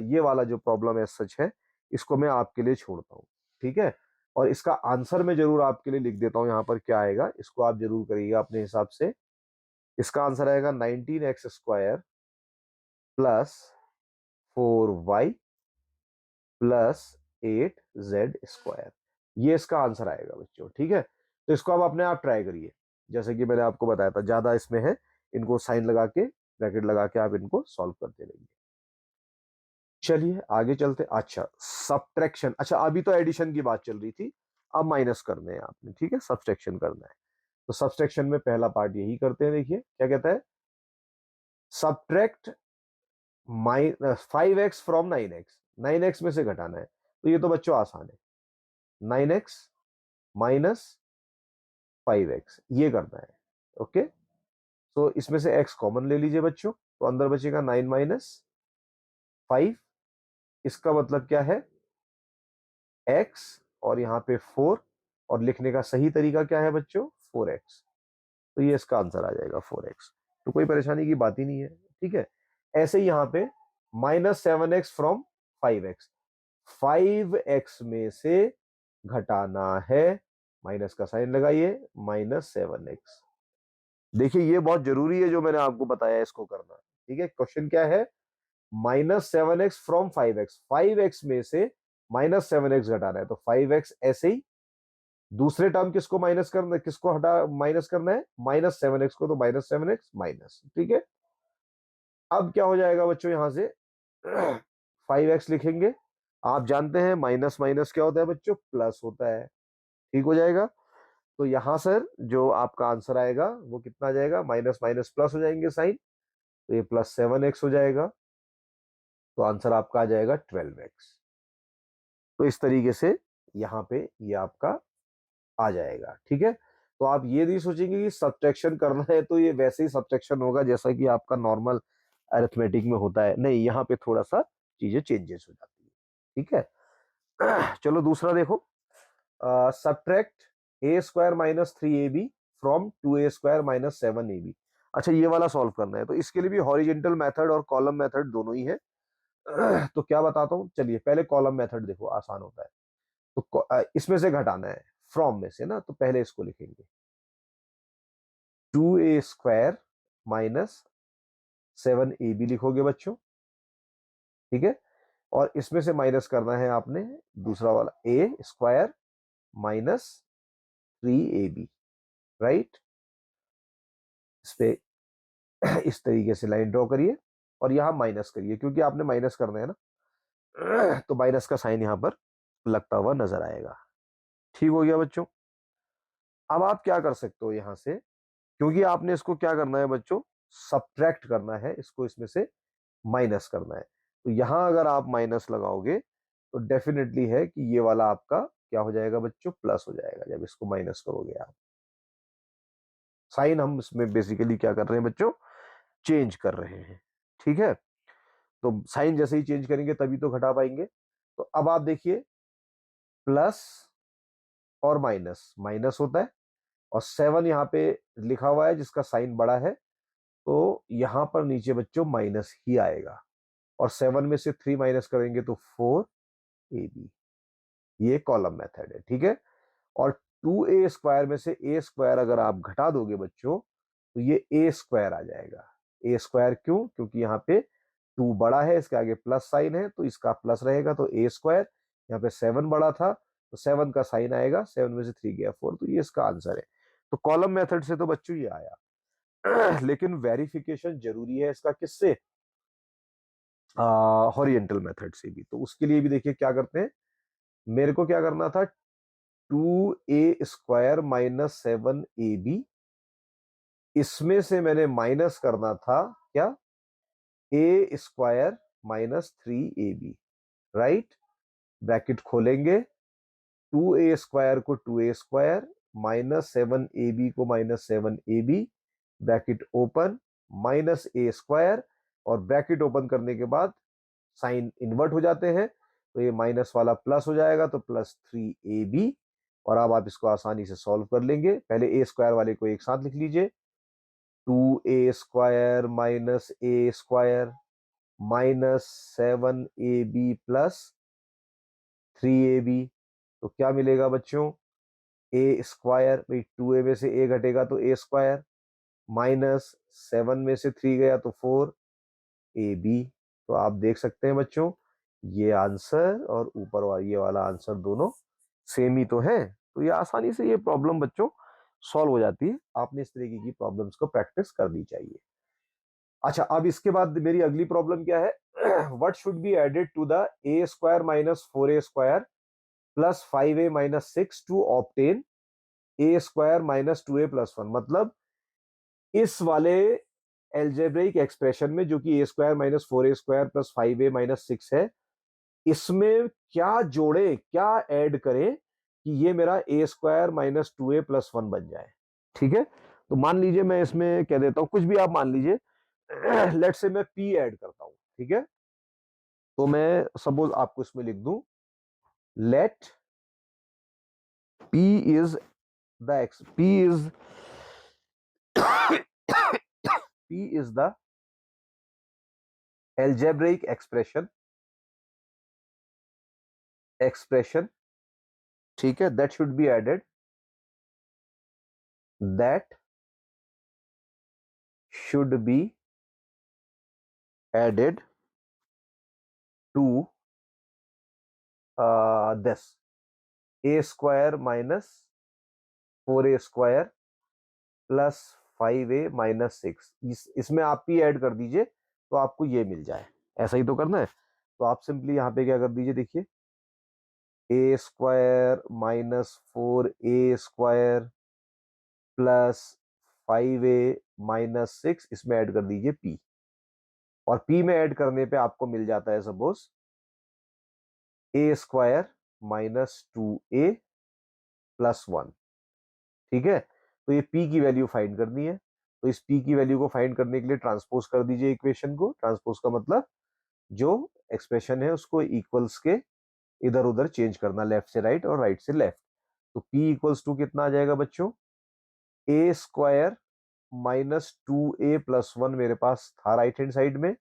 ये वाला जो प्रॉब्लम है सच है, इसको मैं आपके लिए छोड़ता हूँ, ठीक है। और इसका आंसर मैं जरूर आपके लिए लिख देता हूँ यहाँ पर, क्या आएगा इसको आप जरूर करिएगा अपने हिसाब से। इसका आंसर आएगा 19x² +4y +8z²। ये इसका आंसर आएगा बच्चों, ठीक है। तो इसको आप अपने आप ट्राई करिए, जैसे कि मैंने आपको बताया था, ज्यादा इसमें है, इनको साइन लगा के ब्रैकेट लगा के आप इनको सॉल्व करते रहिए। चलिए आगे चलते। अच्छा सब्ट्रैक्शन, अच्छा अभी तो एडिशन की बात चल रही थी, अब माइनस करने हैं आपने, ठीक है, सब्ट्रैक्शन करना है। तो सब्ट्रैक्शन में पहला पार्ट यही करते हैं, देखिए क्या कहता है, subtract 5x from 9x, 9x में से घटाना है। तो ये तो बच्चों आसान है, 9x माइनस 5x ये करना है। ओके, तो इसमें से x कॉमन ले लीजिए बच्चों, तो अंदर बचेगा 9 - 5। इसका मतलब क्या है, x और यहाँ पे 4, और लिखने का सही तरीका क्या है बच्चों, 4x। तो ये इसका आंसर आ जाएगा 4x। तो कोई परेशानी की बात ही नहीं है, ठीक है। ऐसे ही यहाँ पे -7x फ्रॉम 5x, 5x में से घटाना है, माइनस का साइन लगाइए, -7x। देखिए ये बहुत जरूरी है जो मैंने आपको बताया इसको करना, ठीक है। क्वेश्चन क्या है, -7x फ्रॉम 5x, 5x में से -7x घटाना है। तो 5x ऐसे ही, दूसरे टर्म किसको माइनस करना, किसको हटा माइनस करना है, -7x को, तो -7x माइनस, ठीक है। अब क्या हो जाएगा बच्चों, यहां से 5x लिखेंगे। आप जानते हैं माइनस माइनस क्या होता है बच्चों, प्लस होता है, ठीक हो जाएगा। तो यहां सर जो आपका आंसर आएगा वो कितना आ जाएगा, माइनस माइनस प्लस हो जाएंगे साइन, तो ये +7x हो जाएगा। तो आंसर आपका आ जाएगा 12x। तो इस तरीके से यहाँ पे ये आपका आ जाएगा, ठीक है। तो आप ये नहीं सोचेंगे कि सब्ट्रैक्शन करना है तो ये वैसे ही सब्ट्रैक्शन होगा जैसा कि आपका नॉर्मल अरिथमेटिक में होता है, नहीं, यहाँ पे थोड़ा सा चीजें चेंजेस हो जाती है, ठीक है। चलो दूसरा देखो, subtract a² - 3ab from 2a² - 7ab। अच्छा ये वाला सॉल्व करना है, तो इसके लिए भी हॉरिजेंटल मेथड और कॉलम मेथड दोनों ही है। तो क्या बताता हूँ, चलिए पहले कॉलम मेथड देखो, आसान होता है। तो इसमें से घटाना है, फ्रॉम में से ना, तो पहले इसको लिखेंगे 2a² - 7ab लिखोगे बच्चों, ठीक है। और इसमें से माइनस करना है आपने दूसरा वाला a² - 3ab, राइट। इस पे इस तरीके से लाइन ड्रॉ करिए और यहां माइनस करिए, क्योंकि आपने माइनस करना है ना, तो माइनस का साइन यहां पर लगता हुआ नजर आएगा, ठीक हो गया बच्चों। अब आप क्या कर सकते हो यहां से, क्योंकि आपने इसको क्या करना है बच्चों, सब्ट्रैक्ट करना है, इसको इसमें से माइनस करना है। तो यहां अगर आप माइनस लगाओगे तो डेफिनेटली है कि ये वाला आपका क्या हो जाएगा बच्चों, प्लस हो जाएगा जब इसको माइनस करोगे आप। साइन हम इसमें बेसिकली क्या कर रहे हैं बच्चों, चेंज कर रहे हैं, ठीक है। तो साइन जैसे ही चेंज करेंगे तभी तो घटा पाएंगे। तो अब आप देखिए, प्लस और माइनस, माइनस होता है, और 7 यहाँ पे लिखा हुआ है जिसका साइन बड़ा है, तो यहां पर नीचे बच्चों माइनस ही आएगा, और 7 में से 3 माइनस करेंगे तो 4ab। ये कॉलम मेथड है, ठीक है। और 2a² में से a² अगर आप घटा दोगे बच्चों तो ये a² आ जाएगा। a² क्यों? क्योंकि यहाँ पे 2 बड़ा है, इसके आगे प्लस साइन है तो इसका प्लस रहेगा, तो a²। यहाँ पे 7 बड़ा था तो 7 का साइन आएगा, 7 में से 3 गया 4, तो ये इसका आंसर है। तो कॉलम मेथड से तो बच्चों ये आया लेकिन वेरिफिकेशन जरूरी है इसका किससे? हॉरिजेंटल मेथड से भी। तो उसके लिए भी देखिए क्या करते हैं, मेरे को क्या करना था, 2a² माइनस 7ab, इसमें से मैंने माइनस करना था क्या, a² minus 3ab, right. Bracket खोलेंगे, 2a² को 2a² माइनस 7ab को minus 7ab, bracket open, minus a², और ब्रैकेट ओपन करने के बाद साइन इन्वर्ट हो जाते हैं, तो ये माइनस वाला प्लस हो जाएगा, तो प्लस 3ab। और अब आप इसको आसानी से सॉल्व कर लेंगे। पहले a² वाले को एक साथ लिख लीजिए, 2a² minus a² minus 7ab plus 3ab। तो क्या मिलेगा बच्चों, a², भाई 2a में से a घटेगा तो a², माइनस 7 में से 3 गया तो 4ab। तो आप देख सकते हैं बच्चों, ये आंसर और ऊपर वाला ये वाला आंसर दोनों सेम ही तो है। तो ये आसानी से ये प्रॉब्लम बच्चों सॉल्व हो जाती है। आपने इस तरीके की प्रॉब्लम्स को प्रैक्टिस करनी चाहिए। अच्छा, अब इसके बाद मेरी अगली प्रॉब्लम क्या है, what should be added to the a² minus 4a² plus 5a minus 6 to obtain a² minus 2a plus 1। मतलब इस वाले एल्जेब्रिक एक्सप्रेशन में जो कि a² minus 4a² plus 5a minus 6 है, इसमें क्या जोड़े, क्या ऐड करें कि ये मेरा a² माइनस 2a प्लस 1 बन जाए, ठीक है। तो मान लीजिए मैं इसमें कह देता हूं, कुछ भी आप मान लीजिए, लेट से मैं p ऐड करता हूं, ठीक है। तो मैं सपोज आपको इसमें लिख दूं, let p is the p is p is the algebraic expression, ठीक है, that should be added, that should be added to this a² minus 4a² plus 5a minus 6। इसमें आप p ऐड कर दीजिए तो आपको ये मिल जाए। ऐसा ही तो करना है। तो आप सिंपली यहाँ पे क्या कर दीजिए, देखिए a² minus 4a² plus 5a minus 6, इसमें ऐड कर दीजिए p। और p में ऐड करने पे आपको मिल जाता है suppose a² minus 2a plus 1, ठीक है। तो ये p की वैल्यू फाइंड करनी है। तो इस p की वैल्यू को फाइंड करने के लिए ट्रांसपोज कर दीजिए इक्वेशन को। ट्रांसपोज का मतलब जो एक्सप्रेशन है उसको इक्वल्स के इधर उधर चेंज करना, लेफ्ट से राइट और राइट से लेफ्ट। तो p इक्वल्स टू कितना आ जाएगा बच्चों, a² माइनस 2a प्लस 1 मेरे पास था राइट हैंड साइड में,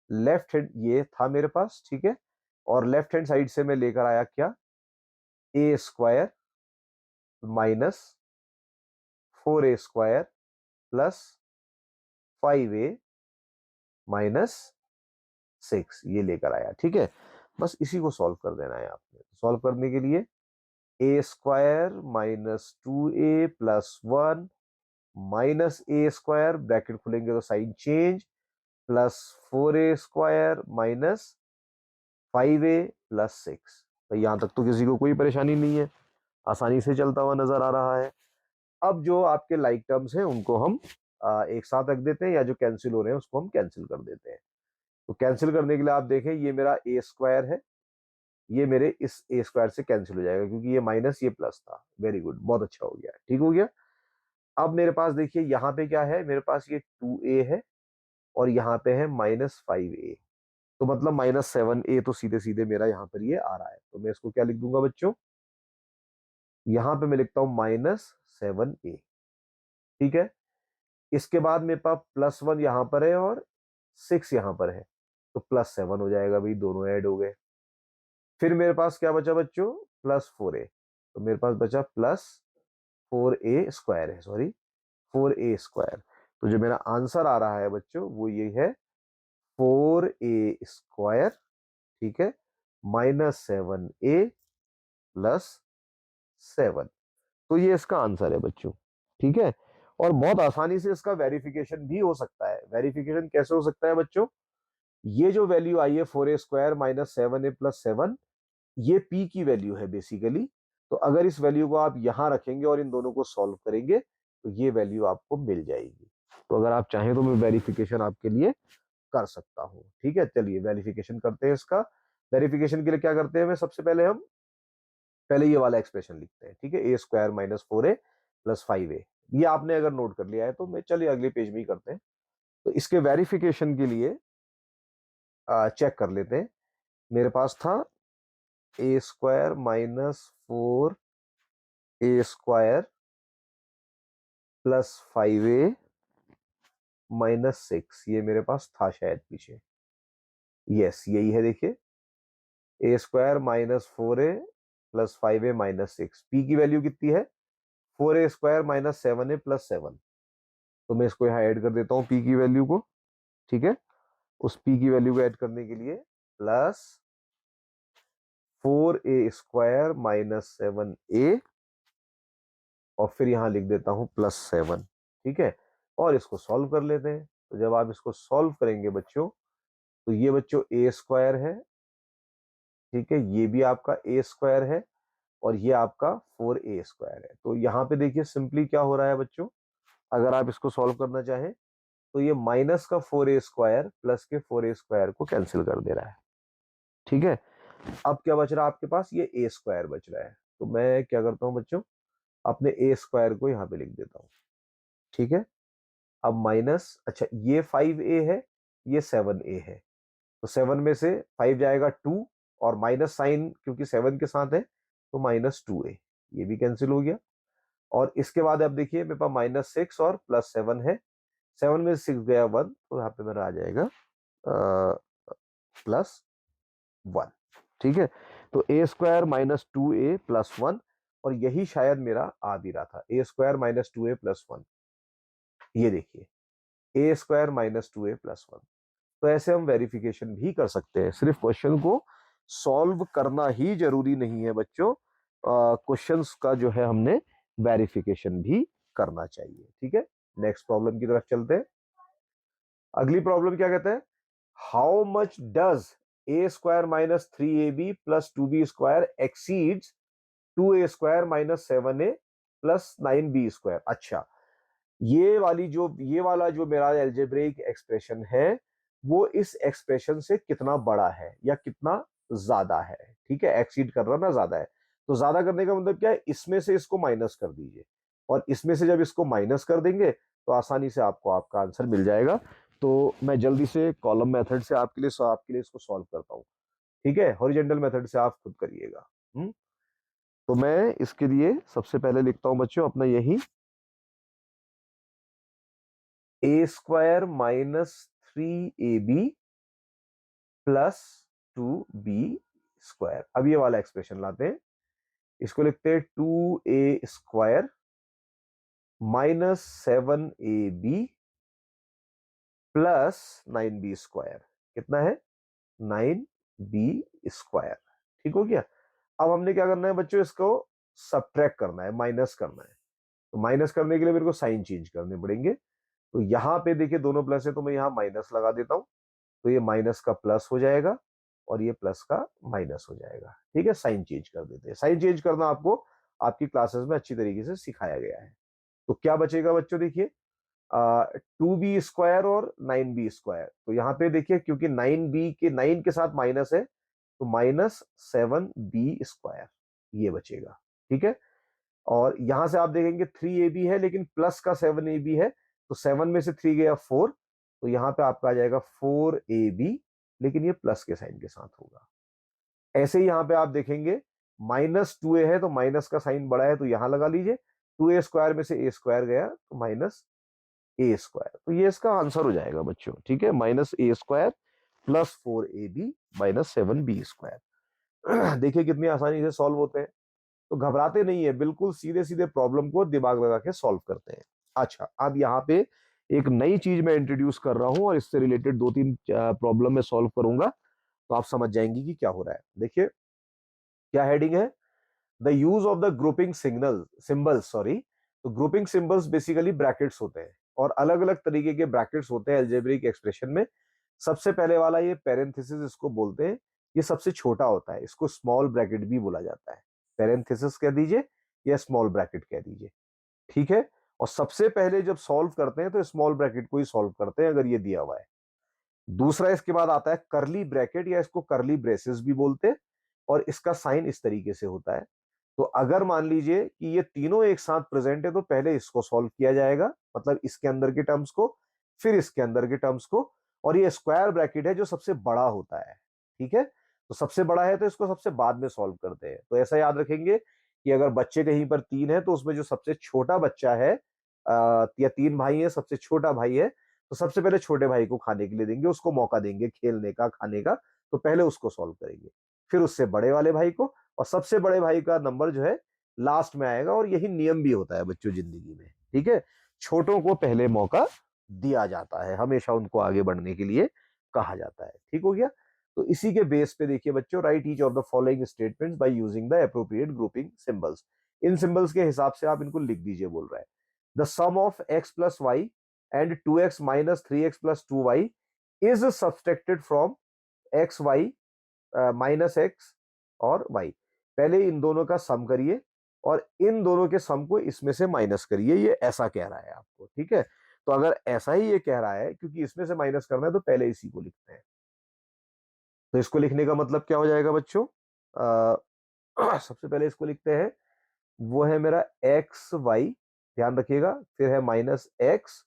लेफ्ट हैंड ये था मेरे पास, ठीक है। और लेफ्ट हैंड साइड से मैं लेकर आया क्या, a² minus 4a² plus 5a minus 6 ये लेकर आया, ठीक है। बस इसी को सॉल्व कर देना है आपने। सॉल्व करने के लिए a² minus 2a plus 1 minus a², bracket खुलेंगे तो sign change, plus 4a² minus 5a plus 6। तो यहां तक तो किसी को कोई परेशानी नहीं है, आसानी से चलता हुआ नजर आ रहा है। अब जो आपके लाइक टर्म्स हैं उनको हम एक साथ रख देते हैं, या जो कैंसिल हो रहे हैं उसको हम कैंसिल कर देते हैं। तो कैंसिल करने के लिए आप देखें, ये मेरा a² है, ये मेरे इस a² से कैंसिल हो जाएगा क्योंकि ये माइनस ये प्लस था। वेरी गुड, बहुत अच्छा हो गया, ठीक हो गया। अब मेरे पास देखिए यहाँ पे क्या है, मेरे पास ये 2a है और यहाँ पे है माइनस 5a। तो मतलब माइनस 7a, तो सीधे सीधे मेरा यहाँ पर ये आ रहा है। तो मैं इसको क्या लिख दूंगा बच्चों, यहाँ पे मैं लिखता हूं माइनस 7a, ठीक है। इसके बाद मेरे पास +1 यहां पर है और 6 यहां पर है, तो +7 हो जाएगा भाई, दोनों ऐड हो गए। फिर मेरे पास क्या बचा बच्चों, +4a, तो मेरे पास बचा +4a² है, सॉरी 4a²। तो जो मेरा आंसर आ रहा है बच्चों वो ये है 4a², ठीक है, -7a + 7। तो ये इसका आंसर है बच्चों, ठीक है। और बहुत आसानी से इसका वेरिफिकेशन भी हो सकता है। वेरिफिकेशन कैसे हो सकता है बच्चों, ये जो वैल्यू आई है 4a² -7a + 7, ये पी की वैल्यू है बेसिकली। तो अगर इस वैल्यू को आप यहां रखेंगे और इन दोनों को सॉल्व करेंगे तो ये वैल्यू आपको मिल जाएगी। तो अगर आप चाहें तो मैं वेरिफिकेशन आपके लिए कर सकता हूं, ठीक है। चलिए वेरिफिकेशन करते हैं इसका। वेरिफिकेशन के लिए क्या करते हैं, मैं सबसे पहले हम पहले ये वाला एक्सप्रेशन लिखते हैं, ठीक है, a² -4a + 5a। ये आपने अगर नोट कर लिया है तो मैं चलिए अगले पेज में ही करते हैं। तो इसके वेरिफिकेशन के लिए चेक कर लेते हैं। मेरे पास था a² -4a² + 5a -6, ये मेरे पास था शायद पीछे। यस यही है, देखिए a² -4a + 5a -6, पी की वैल्यू कितनी है 4a² -7a + 7। तो मैं इसको यहाँ ऐड कर देता हूँ पी की वैल्यू को, ठीक है। उस पी की वैल्यू को ऐड करने के लिए +4a² -7a, और फिर यहाँ लिख देता हूँ +7, ठीक है। और इसको सॉल्व कर लेते हैं। तो जब आप इसको सॉल्व करेंगे बच्चों, तो ये बच्चों a² है, ठीक है, ये भी आपका a² है, और ये आपका 4a² है। तो यहाँ पे देखिए सिंपली क्या हो रहा है बच्चों, अगर आप इसको सॉल्व करना चाहें तो ये माइनस का 4a² प्लस के 4a² को कैंसिल कर दे रहा है, ठीक है। अब क्या बच रहा है आपके पास, ये a² बच रहा है। तो मैं क्या करता हूँ बच्चों, अपने a² को यहाँ पे लिख देता हूँ, ठीक है। अब माइनस, अच्छा ये 5a है, ये 7a है, तो 7 में से 5 जाएगा 2, और माइनस साइन क्योंकि 7 के साथ है तो -2a, ये भी कैंसिल हो गया। और इसके बाद अब देखिए मेरे पास -6 और +7 है, 7 में से 6 गया 1, तो यहाँ पे मेरा आ जाएगा +1, ठीक है। तो a² -2a + 1, और यही शायद मेरा आ भी रहा था, a² -2a + 1, ये देखिए a² -2a + 1। तो ऐसे हम वेरिफिकेशन भी कर सकते हैं, सिर्फ क्वेश्चन को सॉल्व करना ही जरूरी नहीं है बच्चों, क्वेश्चंस का जो है हमने वेरिफिकेशन भी करना चाहिए, ठीक है। नेक्स्ट प्रॉब्लम की तरफ चलते हैं। अगली प्रॉब्लम क्या कहते हैं, how much does a² -3ab + 2b² exceeds 2a² -7a + 9b²। अच्छा, ये वाला जो मेरा एल्जेब्रिक एक्सप्रेशन है वो इस एक्सप्रेशन से कितना बड़ा है या कितना ज्यादा है, ठीक है। एक्सीड कर रहा ना, ज्यादा है। तो ज्यादा करने का मतलब क्या है, इसमें से इसको माइनस कर दीजिए, और इसमें से जब इसको माइनस कर देंगे तो आसानी से आपको आपका आंसर मिल जाएगा। तो मैं जल्दी से कॉलम मेथड से आपके लिए इसको सॉल्व करता हूँ, ठीक है। हॉरिजेंटल मेथड से आप खुद करिएगा। तो मैं इसके लिए सबसे पहले लिखता हूं बच्चों अपना यही a² -3ab + 2b²। अब ये वाला एक्सप्रेशन लाते हैं, इसको लिखते हैं 2a² -7ab + 9b²। कितना है, 9b², ठीक हो गया। अब हमने क्या करना है बच्चों, इसको सब्ट्रैक्ट करना है, माइनस करना है। तो माइनस करने के लिए मेरे को साइन चेंज करने पड़ेंगे। तो यहां पे देखिए दोनों प्लस है, तो मैं यहां माइनस लगा देता हूं, तो ये माइनस का प्लस हो जाएगा और ये प्लस का माइनस हो जाएगा, ठीक है। साइन चेंज कर देते हैं, साइन चेंज करना आपको आपकी क्लासेस में अच्छी तरीके से सिखाया गया है। तो क्या बचेगा बच्चों, देखिए 2b² और 9b²। तो यहाँ पे देखिए क्योंकि 9 के साथ माइनस है, तो -7b², ये बचेगा, ठीक है। और यहां से आप देखेंगे 3ab है लेकिन प्लस का 7ab है, तो 7 में से 3 गया 4, तो यहां पे आपका आ जाएगा 4ab, लेकिन ये प्लस के साइन के साथ होगा। ऐसे ही यहां पे आप देखेंगे -2a है, तो माइनस का साइन बड़ा है तो यहां लगा लीजिए, 2a² में से a² गया तो ए स्क्वायर। तो ये इसका आंसर हो जाएगा बच्चों, ठीक है, minus a square plus 4ab minus 7b square. देखिए कितनी आसानी से सॉल्व होते हैं। तो घबराते नहीं है, बिल्कुल सीधे सीधे प्रॉब्लम को दिमाग लगा के सॉल्व करते हैं। अच्छा, अब यहाँ पे एक नई चीज मैं इंट्रोड्यूस कर रहा हूं और इससे रिलेटेड दो तीन प्रॉब्लम में सॉल्व करूंगा, तो आप समझ जाएंगे कि क्या हो रहा है। देखिए क्या हेडिंग है, the use of the grouping signal symbols, sorry. तो ग्रुपिंग सिंबल्स बेसिकली ब्रैकेट्स होते हैं, और अलग अलग तरीके के ब्रैकेट्स होते हैं अलजेब्रिक एक्सप्रेशन में। सबसे पहले वाला ये पेरेंथेसिस इसको बोलते हैं, ये सबसे छोटा होता है, इसको स्मॉल ब्रैकेट भी बोला जाता है। पेरेंथेसिस कह दीजिए या स्मॉल ब्रैकेट कह दीजिए, ठीक है। और सबसे पहले जब सॉल्व करते हैं तो स्मॉल ब्रैकेट को ही सॉल्व करते हैं अगर ये दिया हुआ है। दूसरा इसके बाद आता है करली ब्रैकेट, या इसको करली ब्रेसेस भी बोलते हैं, और इसका साइन इस तरीके से होता है। तो अगर मान लीजिए कि ये तीनों एक साथ प्रेजेंट है तो पहले इसको सॉल्व किया जाएगा, मतलब इसके अंदर के टर्म्स को, फिर इसके अंदर के टर्म्स को। और ये स्क्वायर ब्रैकेट है जो सबसे बड़ा होता है, ठीक है। तो सबसे बड़ा है तो इसको सबसे बाद में सॉल्व करते हैं। तो ऐसा याद रखेंगे कि अगर बच्चे कहीं पर तीन है तो उसमें जो सबसे छोटा बच्चा है, या तीन भाई है, सबसे छोटा भाई है, तो सबसे पहले छोटे भाई को खाने के लिए देंगे, उसको मौका देंगे खेलने का, खाने का। तो पहले उसको सॉल्व करेंगे, फिर उससे बड़े वाले भाई को, और सबसे बड़े भाई का नंबर जो है लास्ट में आएगा। और यही नियम भी होता है बच्चों जिंदगी में, ठीक है। छोटों को पहले मौका दिया जाता है, हमेशा उनको आगे बढ़ने के लिए कहा जाता है, ठीक हो गया। तो इसी के बेस पे देखिए बच्चों, right each of the following statements by using the appropriate grouping symbols. In symbols के हिसाब से आप इनको लिख दीजिए, बोल रहा है। The sum of x plus y and 2x minus 3x plus 2y is subtracted from x y minus x और y। पहले इन दोनों का सम करिए और इन दोनों के सम को इसमें से माइनस करिए, ये ऐसा कह रहा है आपको, ठीक है। तो अगर ऐसा ही ये कह रहा है, क्योंकि इसमें से माइनस करना है, तो पहले इसी को लिखते हैं। तो इसको लिखने का मतलब क्या हो जाएगा बच्चों, सबसे पहले इसको लिखते हैं, वो है मेरा एक्स वाई, ध्यान रखिएगा, फिर है माइनस एक्स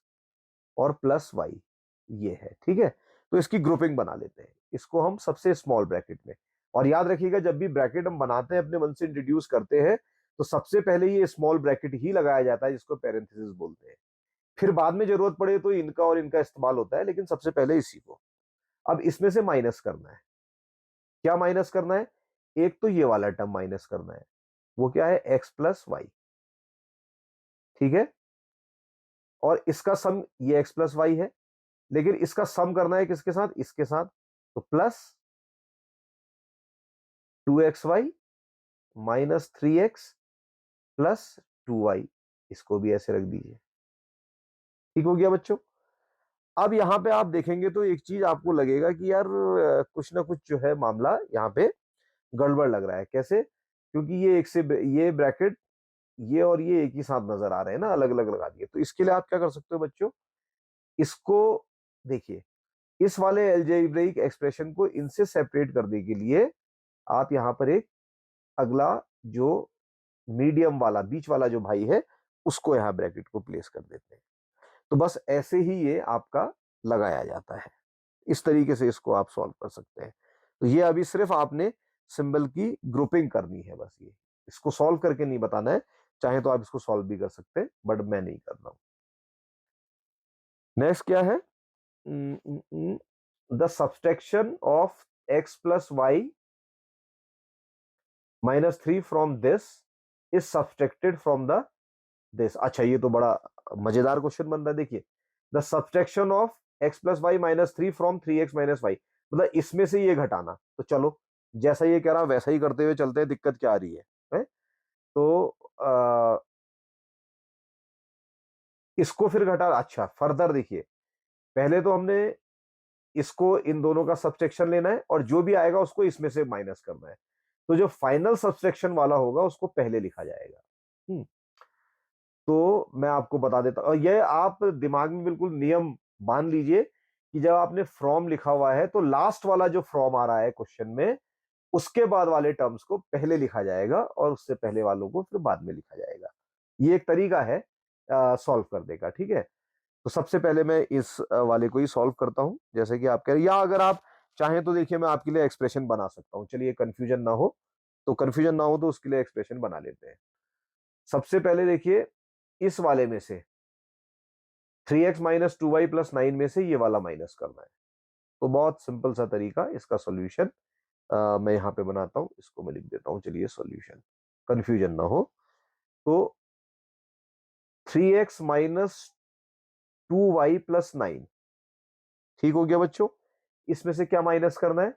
और प्लस वाई, ये है, ठीक है। तो इसकी ग्रुपिंग बना लेते हैं, इसको हम सबसे स्मॉल ब्रैकेट में। और याद रखिएगा जब भी ब्रैकेट हम बनाते हैं, अपने मन से इंट्रोड्यूस करते हैं, तो सबसे पहले ये स्मॉल ब्रैकेट ही लगाया जाता है, जिसको पेरेंथेसिस बोलते हैं। फिर बाद में जरूरत पड़े तो इनका और इनका इस्तेमाल होता है, लेकिन सबसे पहले इसी को। अब इसमें से माइनस करना है, क्या माइनस करना है, एक तो ये वाला टर्म माइनस करना है, वो क्या है, एक्स प्लस वाई, ठीक है। और इसका सम ये एक्स प्लस वाई है, लेकिन इसका सम करना है किसके साथ, इसके साथ। तो plus 2xy minus 3x plus 2y, इसको भी ऐसे रख दीजिए, ठीक हो गया बच्चों। अब यहां पे आप देखेंगे तो एक चीज आपको लगेगा कि यार कुछ ना कुछ जो है मामला यहाँ पे गड़बड़ लग रहा है। कैसे, क्योंकि ये एक से ये ब्रैकेट, ये और ये एक ही साथ नजर आ रहे हैं ना, अलग अलग लगा दिए। तो इसके लिए आप क्या कर सकते हो बच्चों, इसको देखिए, इस वाले अलजेब्रिक एक्सप्रेशन को इनसे सेपरेट करने के लिए आप यहां पर एक अगला जो मीडियम वाला बीच वाला जो भाई है, उसको यहां ब्रैकेट को प्लेस कर देते हैं। तो बस ऐसे ही ये आपका लगाया जाता है, इस तरीके से इसको आप सॉल्व कर सकते हैं। तो ये अभी सिर्फ आपने सिंबल की ग्रुपिंग करनी है, बस ये, इसको सॉल्व करके नहीं बताना है। चाहे तो आप इसको सॉल्व भी कर सकते हैं, बट मैं नहीं कर रहा हूं। नेक्स्ट क्या है, the subtraction of x plus y minus 3 from this is subtracted from the this. अच्छा, ये तो बड़ा मजेदार क्वेश्चन बन रहा है। देखिए, the subtraction of x plus y minus 3 from 3x minus y, मतलब इसमें से ये घटाना। तो चलो, जैसा ये कह रहा वैसा ही करते हुए चलते हैं, दिक्कत क्या आ रही है? तो इसको फिर घटा, अच्छा फर्दर देखिए, पहले तो हमने इसको इन दोनों का सब्सट्रैक्शन लेना है, और जो भी आएगा उसको इसमें से माइनस करना है। तो जो फाइनल सब्सट्रैक्शन वाला होगा उसको पहले लिखा जाएगा। तो मैं आपको बता देता हूं, और ये आप दिमाग में बिल्कुल नियम बांध लीजिए कि जब आपने फ्रॉम लिखा हुआ है तो लास्ट वाला जो फ्रॉम आ रहा है क्वेश्चन में, उसके बाद वाले टर्म्स को पहले लिखा जाएगा और उससे पहले वालों को फिर बाद में लिखा जाएगा। ये एक तरीका है सॉल्व करने का, ठीक है। तो सबसे पहले मैं इस वाले को ही सॉल्व करता हूं, जैसे कि आप कह रहे हैं, या अगर आप चाहें तो देखिए मैं आपके लिए एक्सप्रेशन बना सकता हूं, चलिए कंफ्यूजन ना हो। तो कंफ्यूजन ना हो तो उसके लिए एक्सप्रेशन बना लेते हैं। सबसे पहले देखिए, इस वाले में से 3x माइनस 2y प्लस 9 में से ये वाला माइनस करना है। तो बहुत सिंपल सा तरीका इसका सॉल्यूशन मैं यहाँ पे बनाता हूँ, इसको मैं लिख देता हूँ, चलिए सॉल्यूशन, कंफ्यूजन ना हो। तो 3x माइनस 2y प्लस 9, ठीक हो गया बच्चों। इसमें से क्या माइनस करना है?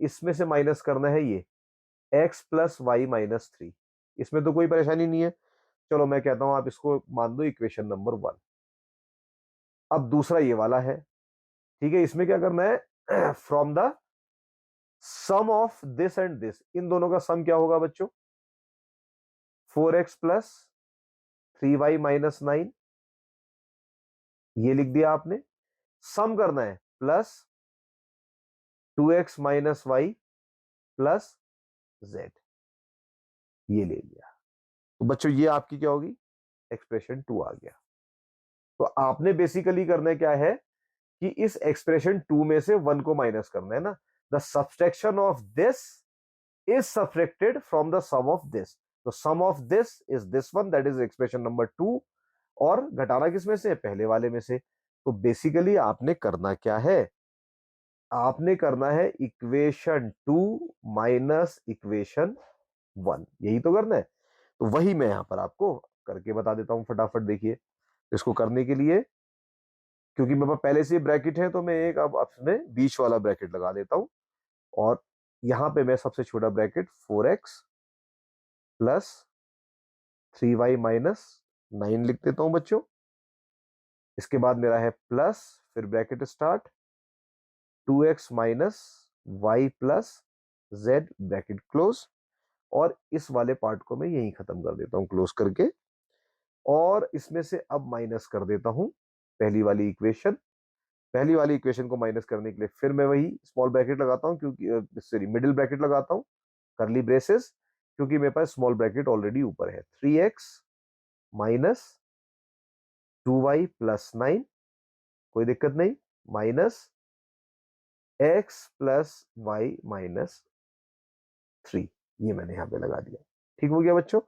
इसमें से माइनस करना है ये x प्लस वाई माइनस 3। इसमें तो कोई परेशानी नहीं है। चलो मैं कहता हूं आप इसको मान दो इक्वेशन नंबर 1। अब दूसरा ये वाला है, ठीक है। इसमें क्या करना है? From the sum of this and this, इन दोनों का सम क्या होगा बच्चों? 4x प्लस 3y माइनस 9, ये लिख दिया आपने। सम करना है plus 2x minus y plus z, ये ले लिया। तो बच्चों ये आपकी क्या होगी? एक्सप्रेशन 2 आ गया। तो आपने बेसिकली करना क्या है कि इस एक्सप्रेशन 2 में से 1 को माइनस करना है ना। The subtraction of this is subtracted from the sum of this. तो sum of this is this one, that is expression number 2। और घटाना किसमें से? पहले वाले में से। तो बेसिकली आपने करना क्या है? आपने करना है इक्वेशन 2 माइनस इक्वेशन 1, यही तो करना है। तो वही मैं यहां पर आपको करके बता देता हूं फटाफट। देखिए इसको करने के लिए, क्योंकि मेरे पास पहले से ब्रैकेट है, तो मैं एक अब अपने बीच वाला ब्रैकेट लगा देता हूं। और यहां पे मैं सबसे छोटा bracket 4x plus 3y minus 9 लिख देता हूं बच्चों। इसके बाद मेरा है प्लस, फिर bracket start, 2x minus y plus z, bracket close. और इस वाले पार्ट को मैं यहीं खत्म कर देता हूं क्लोज करके। और इसमें से अब माइनस कर देता हूं पहली वाली इक्वेशन। पहली वाली इक्वेशन को माइनस करने के लिए फिर मैं वही स्मॉल ब्रैकेट लगाता हूं, क्योंकि सॉरी मिडिल ब्रैकेट लगाता हूं, करली ब्रेसेस, क्योंकि मेरे पास स्मॉल ब्रैकेट ऑलरेडी ऊपर है। 3x माइनस 2y प्लस 9, कोई दिक्कत नहीं, minus x plus y minus 3, ये मैंने यहां पे लगा दिया। ठीक हो गया बच्चों।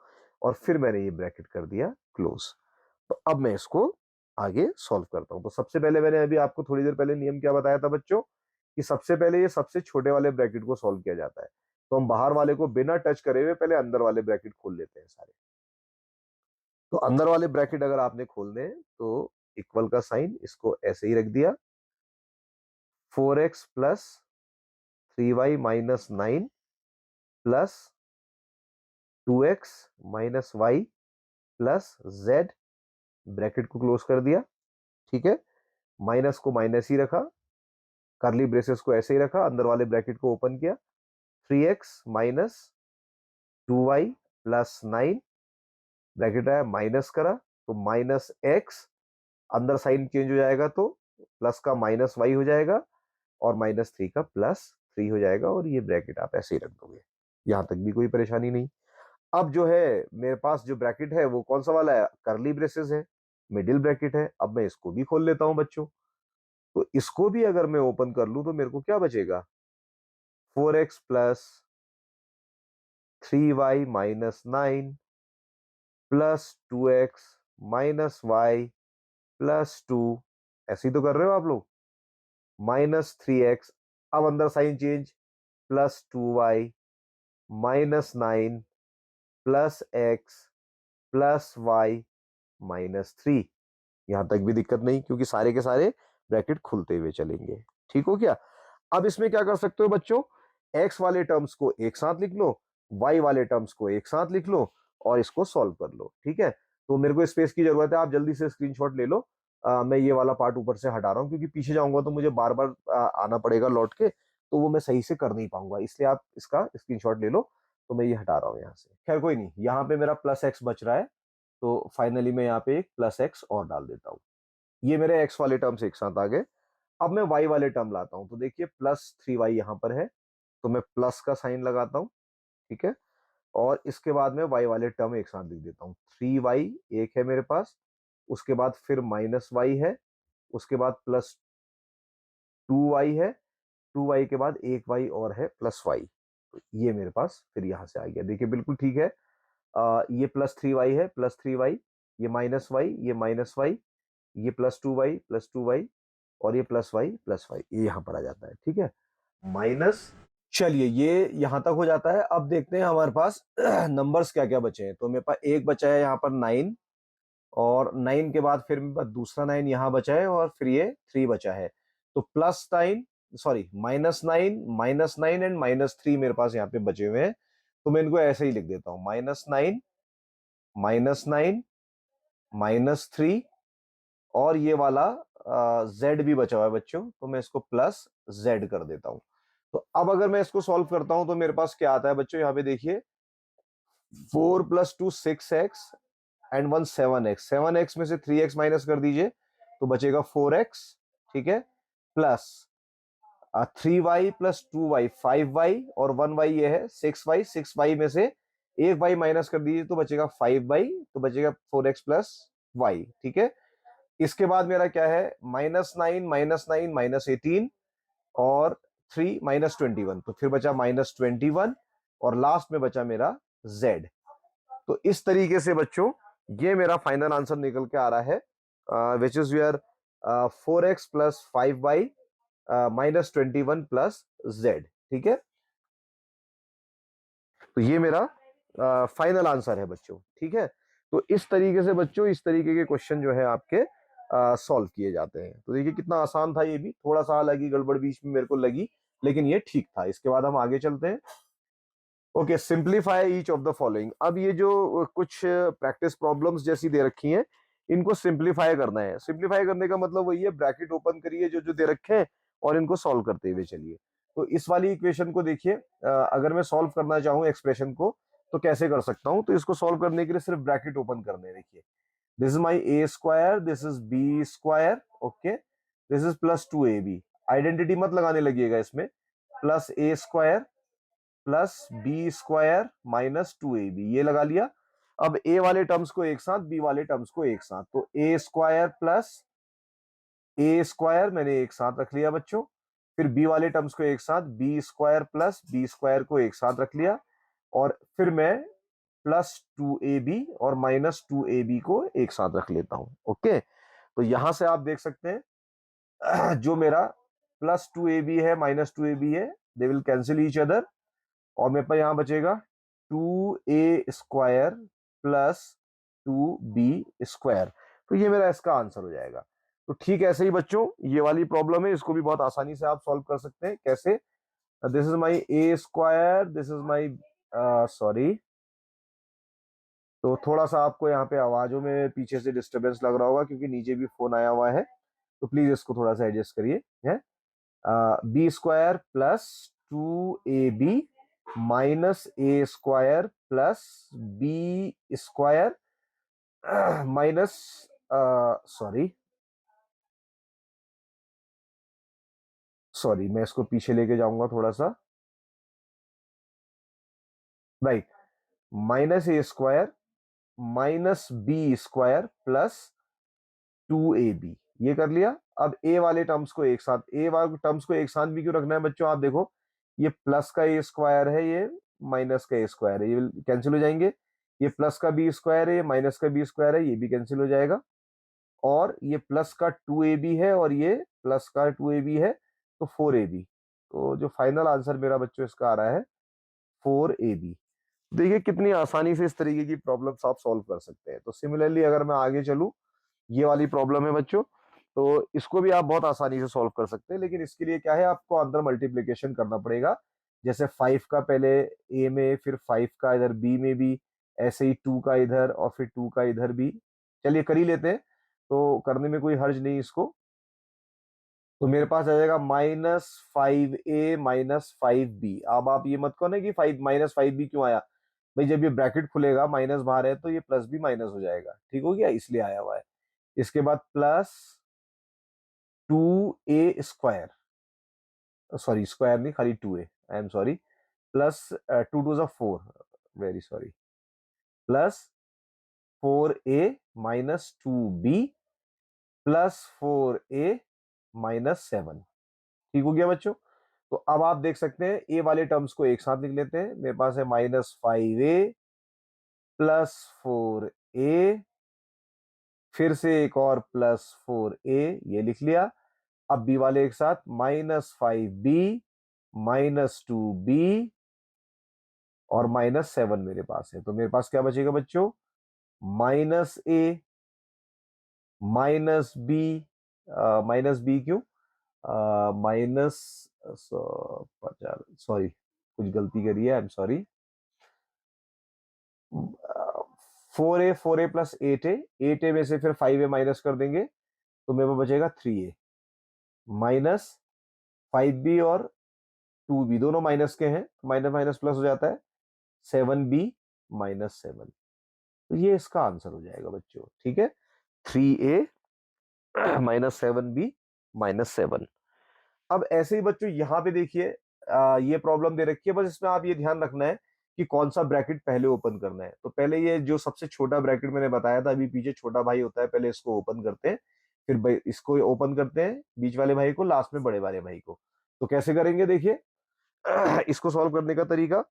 और फिर मैंने ये ब्रैकेट कर दिया क्लोज। तो अब मैं इसको आगे सॉल्व करता हूं। तो सबसे पहले मैंने अभी आपको थोड़ी देर पहले नियम क्या बताया था बच्चों, कि सबसे पहले ये सबसे छोटे वाले ब्रैकेट को सॉल्व किया जाता है। तो हम बाहर वाले को बिना टच करे हुए पहले अंदर वाले ब्रैकेट खोल लेते हैं सारे। तो अंदर वाले ब्रैकेट अगर आपने खोलने हैं तो इक्वल का साइन, इसको ऐसे ही रख दिया। 4x plus 3y minus 9 plus 2x minus y plus z, bracket को क्लोज कर दिया। ठीक है, माइनस को माइनस ही रखा, करली ब्रेसेस को ऐसे ही रखा, अंदर वाले ब्रैकेट को ओपन किया। 3x minus 2y plus 9, bracket आया, माइनस करा तो माइनस एक्स, अंदर साइन चेंज हो जाएगा तो प्लस का माइनस वाई हो जाएगा, और माइनस 3 का प्लस 3 हो जाएगा। और ये ब्रैकेट आप ऐसे ही रख दोगे, यहां तक भी कोई परेशानी नहीं। अब जो है मेरे पास जो ब्रैकेट है वो कौन सा वाला है? करली ब्रेसेस है, मिडिल ब्रैकेट है। अब मैं इसको भी खोल लेता हूं बच्चों। तो इसको भी अगर मैं ओपन कर लूं तो मेरे को क्या बचेगा? 4x plus 3y minus 9 plus 2x minus y plus 2, ऐसे ही तो कर रहे हो आप लोग, माइनस 3x, अब अंदर sign change, plus 2y minus 9 plus x plus y minus 3। यहां तक भी दिक्कत नहीं, क्योंकि सारे के सारे ब्रैकेट खुलते हुए चलेंगे। ठीक हो क्या? अब इसमें क्या कर सकते हो बच्चों, x वाले टर्म्स को एक साथ लिख लो, y वाले टर्म्स को एक साथ लिख लो, और इसको सॉल्व कर लो। ठीक है, तो मेरे को स्पेस की जरूरत है, आप जल्दी से स्क्रीनशॉट ले लो। मैं ये वाला पार्ट ऊपर से हटा रहा हूं, क्योंकि पीछे जाऊंगा तो मुझे बार बार आना पड़ेगा लौट के, तो वो मैं सही से कर नहीं पाऊंगा, इसलिए आप इसका स्क्रीनशॉट ले लो। तो मैं ये हटा रहा हूं यहाँ से। खैर कोई नहीं, यहाँ पे मेरा प्लस एक्स बच रहा है, तो फाइनली मैं यहाँ पे एक प्लस एक्स और डाल देता हूँ। ये मेरे एक्स वाले टर्म्स एक साथ आ गए। अब मैं वाई वाले टर्म लाता हूं। तो देखिए प्लस 3y यहां पर है, तो मैं प्लस का साइन लगाता हूं। ठीक है, और इसके बाद में वाई वाले टर्म एक साथ लिख देता हूं। 3y एक है मेरे पास, उसके बाद फिर माइनस वाई है, उसके बाद प्लस 2y है, 2y के बाद एक वाई और है प्लस वाई। तो ये मेरे पास फिर यहां से आ गया। देखिए बिल्कुल ठीक है। ये प्लस 3y है, प्लस 3y, ये माइनस वाई, ये माइनस वाई, ये +2y और ये +y, ये यहां पर आ जाता है, ठीक है, माइनस। चलिए ये यहां तक हो जाता है। अब देखते हैं हमारे पास नंबर्स क्या क्या बचे हैं। तो मेरे पास एक बचा है यहाँ पर 9, और 9 के बाद फिर मेरे पास दूसरा 9 यहाँ बचा है, और फिर ये 3 बचा है। तो +9, सॉरी -9, -9 एंड -3 मेरे पास यहाँ पे बचे हुए हैं। तो मैं इनको ऐसे ही लिख देता हूँ, -9, -9, -3, और ये वाला z भी बचा हुआ है बच्चों, तो मैं इसको +z कर देता हूं। तो अब अगर मैं इसको सॉल्व करता हूं तो मेरे पास क्या आता है बच्चों, यहाँ पे देखिए, 4 + 2 6x एंड 1 7x। 7x में से 3x माइनस कर दीजिए तो बचेगा 4x, ठीक है, प्लस 3y + 2y 5y, और 1y ये है 6y। 6y में से एक y माइनस कर दीजिए तो बचेगा 5y, तो बचेगा 4x + y, ठीक है। इसके बाद मेरा क्या है, -9, -9, -18, और 3 -21, तो फिर बचा -21, और लास्ट में बचा मेरा z। तो इस तरीके से बच्चों ये मेरा फाइनल आंसर निकल के आ रहा है, which is your 4x + 5y -21 + z, ठीक है। तो ये मेरा फाइनल आंसर है बच्चों, ठीक है। तो इस तरीके से बच्चों इस तरीके के क्वेश्चन जो है आपके सॉल्व किए जाते हैं। तो देखिए कितना आसान था, ये भी थोड़ा सा लगी गड़बड़ बीच में मेरे को लगी, लेकिन ये ठीक था। इसके बाद हम आगे चलते हैं। Okay, simplify each of the following. अब ये जो कुछ प्रैक्टिस प्रॉब्लम्स जैसी दे रखी हैं, इनको सिंप्लीफाई करना है। सिंप्लीफाई करने का मतलब वही है, ब्रैकेट ओपन करिए जो जो दे रखे हैं, और इनको सॉल्व करते हुए चलिए। तो इस वाली इक्वेशन को देखिए, अगर मैं सॉल्व करना चाहूँ एक्सप्रेशन को तो कैसे कर सकता हूँ। तो इसको सॉल्व करने के लिए सिर्फ ब्रैकेट ओपन करने हैं। देखिए, this is my a², this is b², okay, this is +2ab। Identity मत लगाने लगिएगा इसमें, +a² +b² -2ab, ये लगा लिया। अब a वाले टर्म्स को एक साथ, b वाले टर्म्स को एक साथ, तो a² मैंने एक साथ रख लिया बच्चों। फिर b वाले टर्म्स को एक साथ, b² b² को एक साथ रख लिया, और फिर मैं +2ab और -2ab को एक साथ रख लेता हूं। ओके, तो यहां से आप देख सकते हैं जो मेरा +2ab है -2ab है, they will cancel each other, और मेरे पास यहां बचेगा 2a² +2b²। तो ये मेरा इसका आंसर हो जाएगा। तो ठीक ऐसे ही बच्चों ये वाली प्रॉब्लम है, इसको भी बहुत आसानी से आप सॉल्व कर सकते हैं। कैसे, this is my a², this is my, sorry, तो थोड़ा सा आपको यहाँ पे आवाजों में पीछे से डिस्टरबेंस लग रहा होगा क्योंकि नीचे भी फोन आया हुआ है, तो प्लीज इसको थोड़ा सा एडजस्ट करिए। है b² +2ab -a² +b² minus, sorry sorry, मैं इसको पीछे लेके जाऊंगा थोड़ा सा, राइट, -a² -b² +2ab, ये कर लिया। अब a वाले टर्म्स को एक साथ, a वाले टर्म्स को एक साथ भी क्यों रखना है बच्चों, आप देखो, ये प्लस का a² है, ये माइनस का a² है, ये कैंसिल हो जाएंगे। ये प्लस का b² है, ये माइनस का b² है, ये भी कैंसिल हो जाएगा। और ये प्लस का 2ab है, और ये प्लस का 2ab है, तो 4ab। तो जो फाइनल आंसर मेरा बच्चों इसका आ रहा है 4ab। देखिए कितनी आसानी से इस तरीके की प्रॉब्लम्स आप सॉल्व कर सकते हैं। तो सिमिलरली अगर मैं आगे चलूं, ये वाली प्रॉब्लम है बच्चों, तो इसको भी आप बहुत आसानी से सॉल्व कर सकते हैं, लेकिन इसके लिए क्या है, आपको अंदर मल्टीप्लीकेशन करना पड़ेगा। जैसे 5 का पहले ए में, फिर 5 का इधर बी में भी, ऐसे ही 2 का इधर, और फिर 2 का इधर भी। चलिए कर ही लेते हैं, तो करने में कोई हर्ज नहीं इसको। तो मेरे पास आ जाएगा -5a -5b। अब आप ये मत कहो ना कि 5 -5b क्यों आया, भाई जब ये ब्रैकेट खुलेगा माइनस बाहर है तो ये प्लस भी माइनस हो जाएगा, ठीक हो गया, इसलिए आया हुआ है। इसके बाद +2a², सॉरी स्क्वायर नहीं, खाली 2a, I am sorry, plus 2 2 4, very sorry, +4a -2b +4a -7, ठीक हो गया बच्चों। तो अब आप देख सकते हैं ए वाले टर्म्स को एक साथ लिख लेते हैं। मेरे पास है -5a +4a फिर से एक और +4a, ये लिख लिया। अब बी वाले एक साथ, -5b, -2b और -7 मेरे पास है। तो मेरे पास क्या बचेगा बच्चों, -a, -b, -b क्यों, माइनस, सॉरी कुछ गलती करी है, I am sorry. 4a plus 8a, 8a में से फिर 5a माइनस कर देंगे तो मेरे पास बचेगा 3a, माइनस 5b और 2b दोनों माइनस के हैं, माइनस माइनस प्लस हो जाता है, 7b -7। तो ये इसका आंसर हो जाएगा बच्चों, ठीक है, 3a -7b -7। अब ऐसे ही बच्चों यहाँ पे देखिए, ये प्रॉब्लम दे रखी है, बस इसमें आप ये ध्यान रखना है कि कौन सा ब्रैकेट पहले ओपन करना है। तो पहले ये जो सबसे छोटा ब्रैकेट मैंने बताया था, अभी पीछे छोटा भाई होता है, पहले इसको ओपन करते हैं, फिर इसको ओपन करते हैं बीच वाले भाई को, लास्ट में बड़े वाले भाई को। तो कैसे करेंगे देखिए, इसको सॉल्व करने का तरीका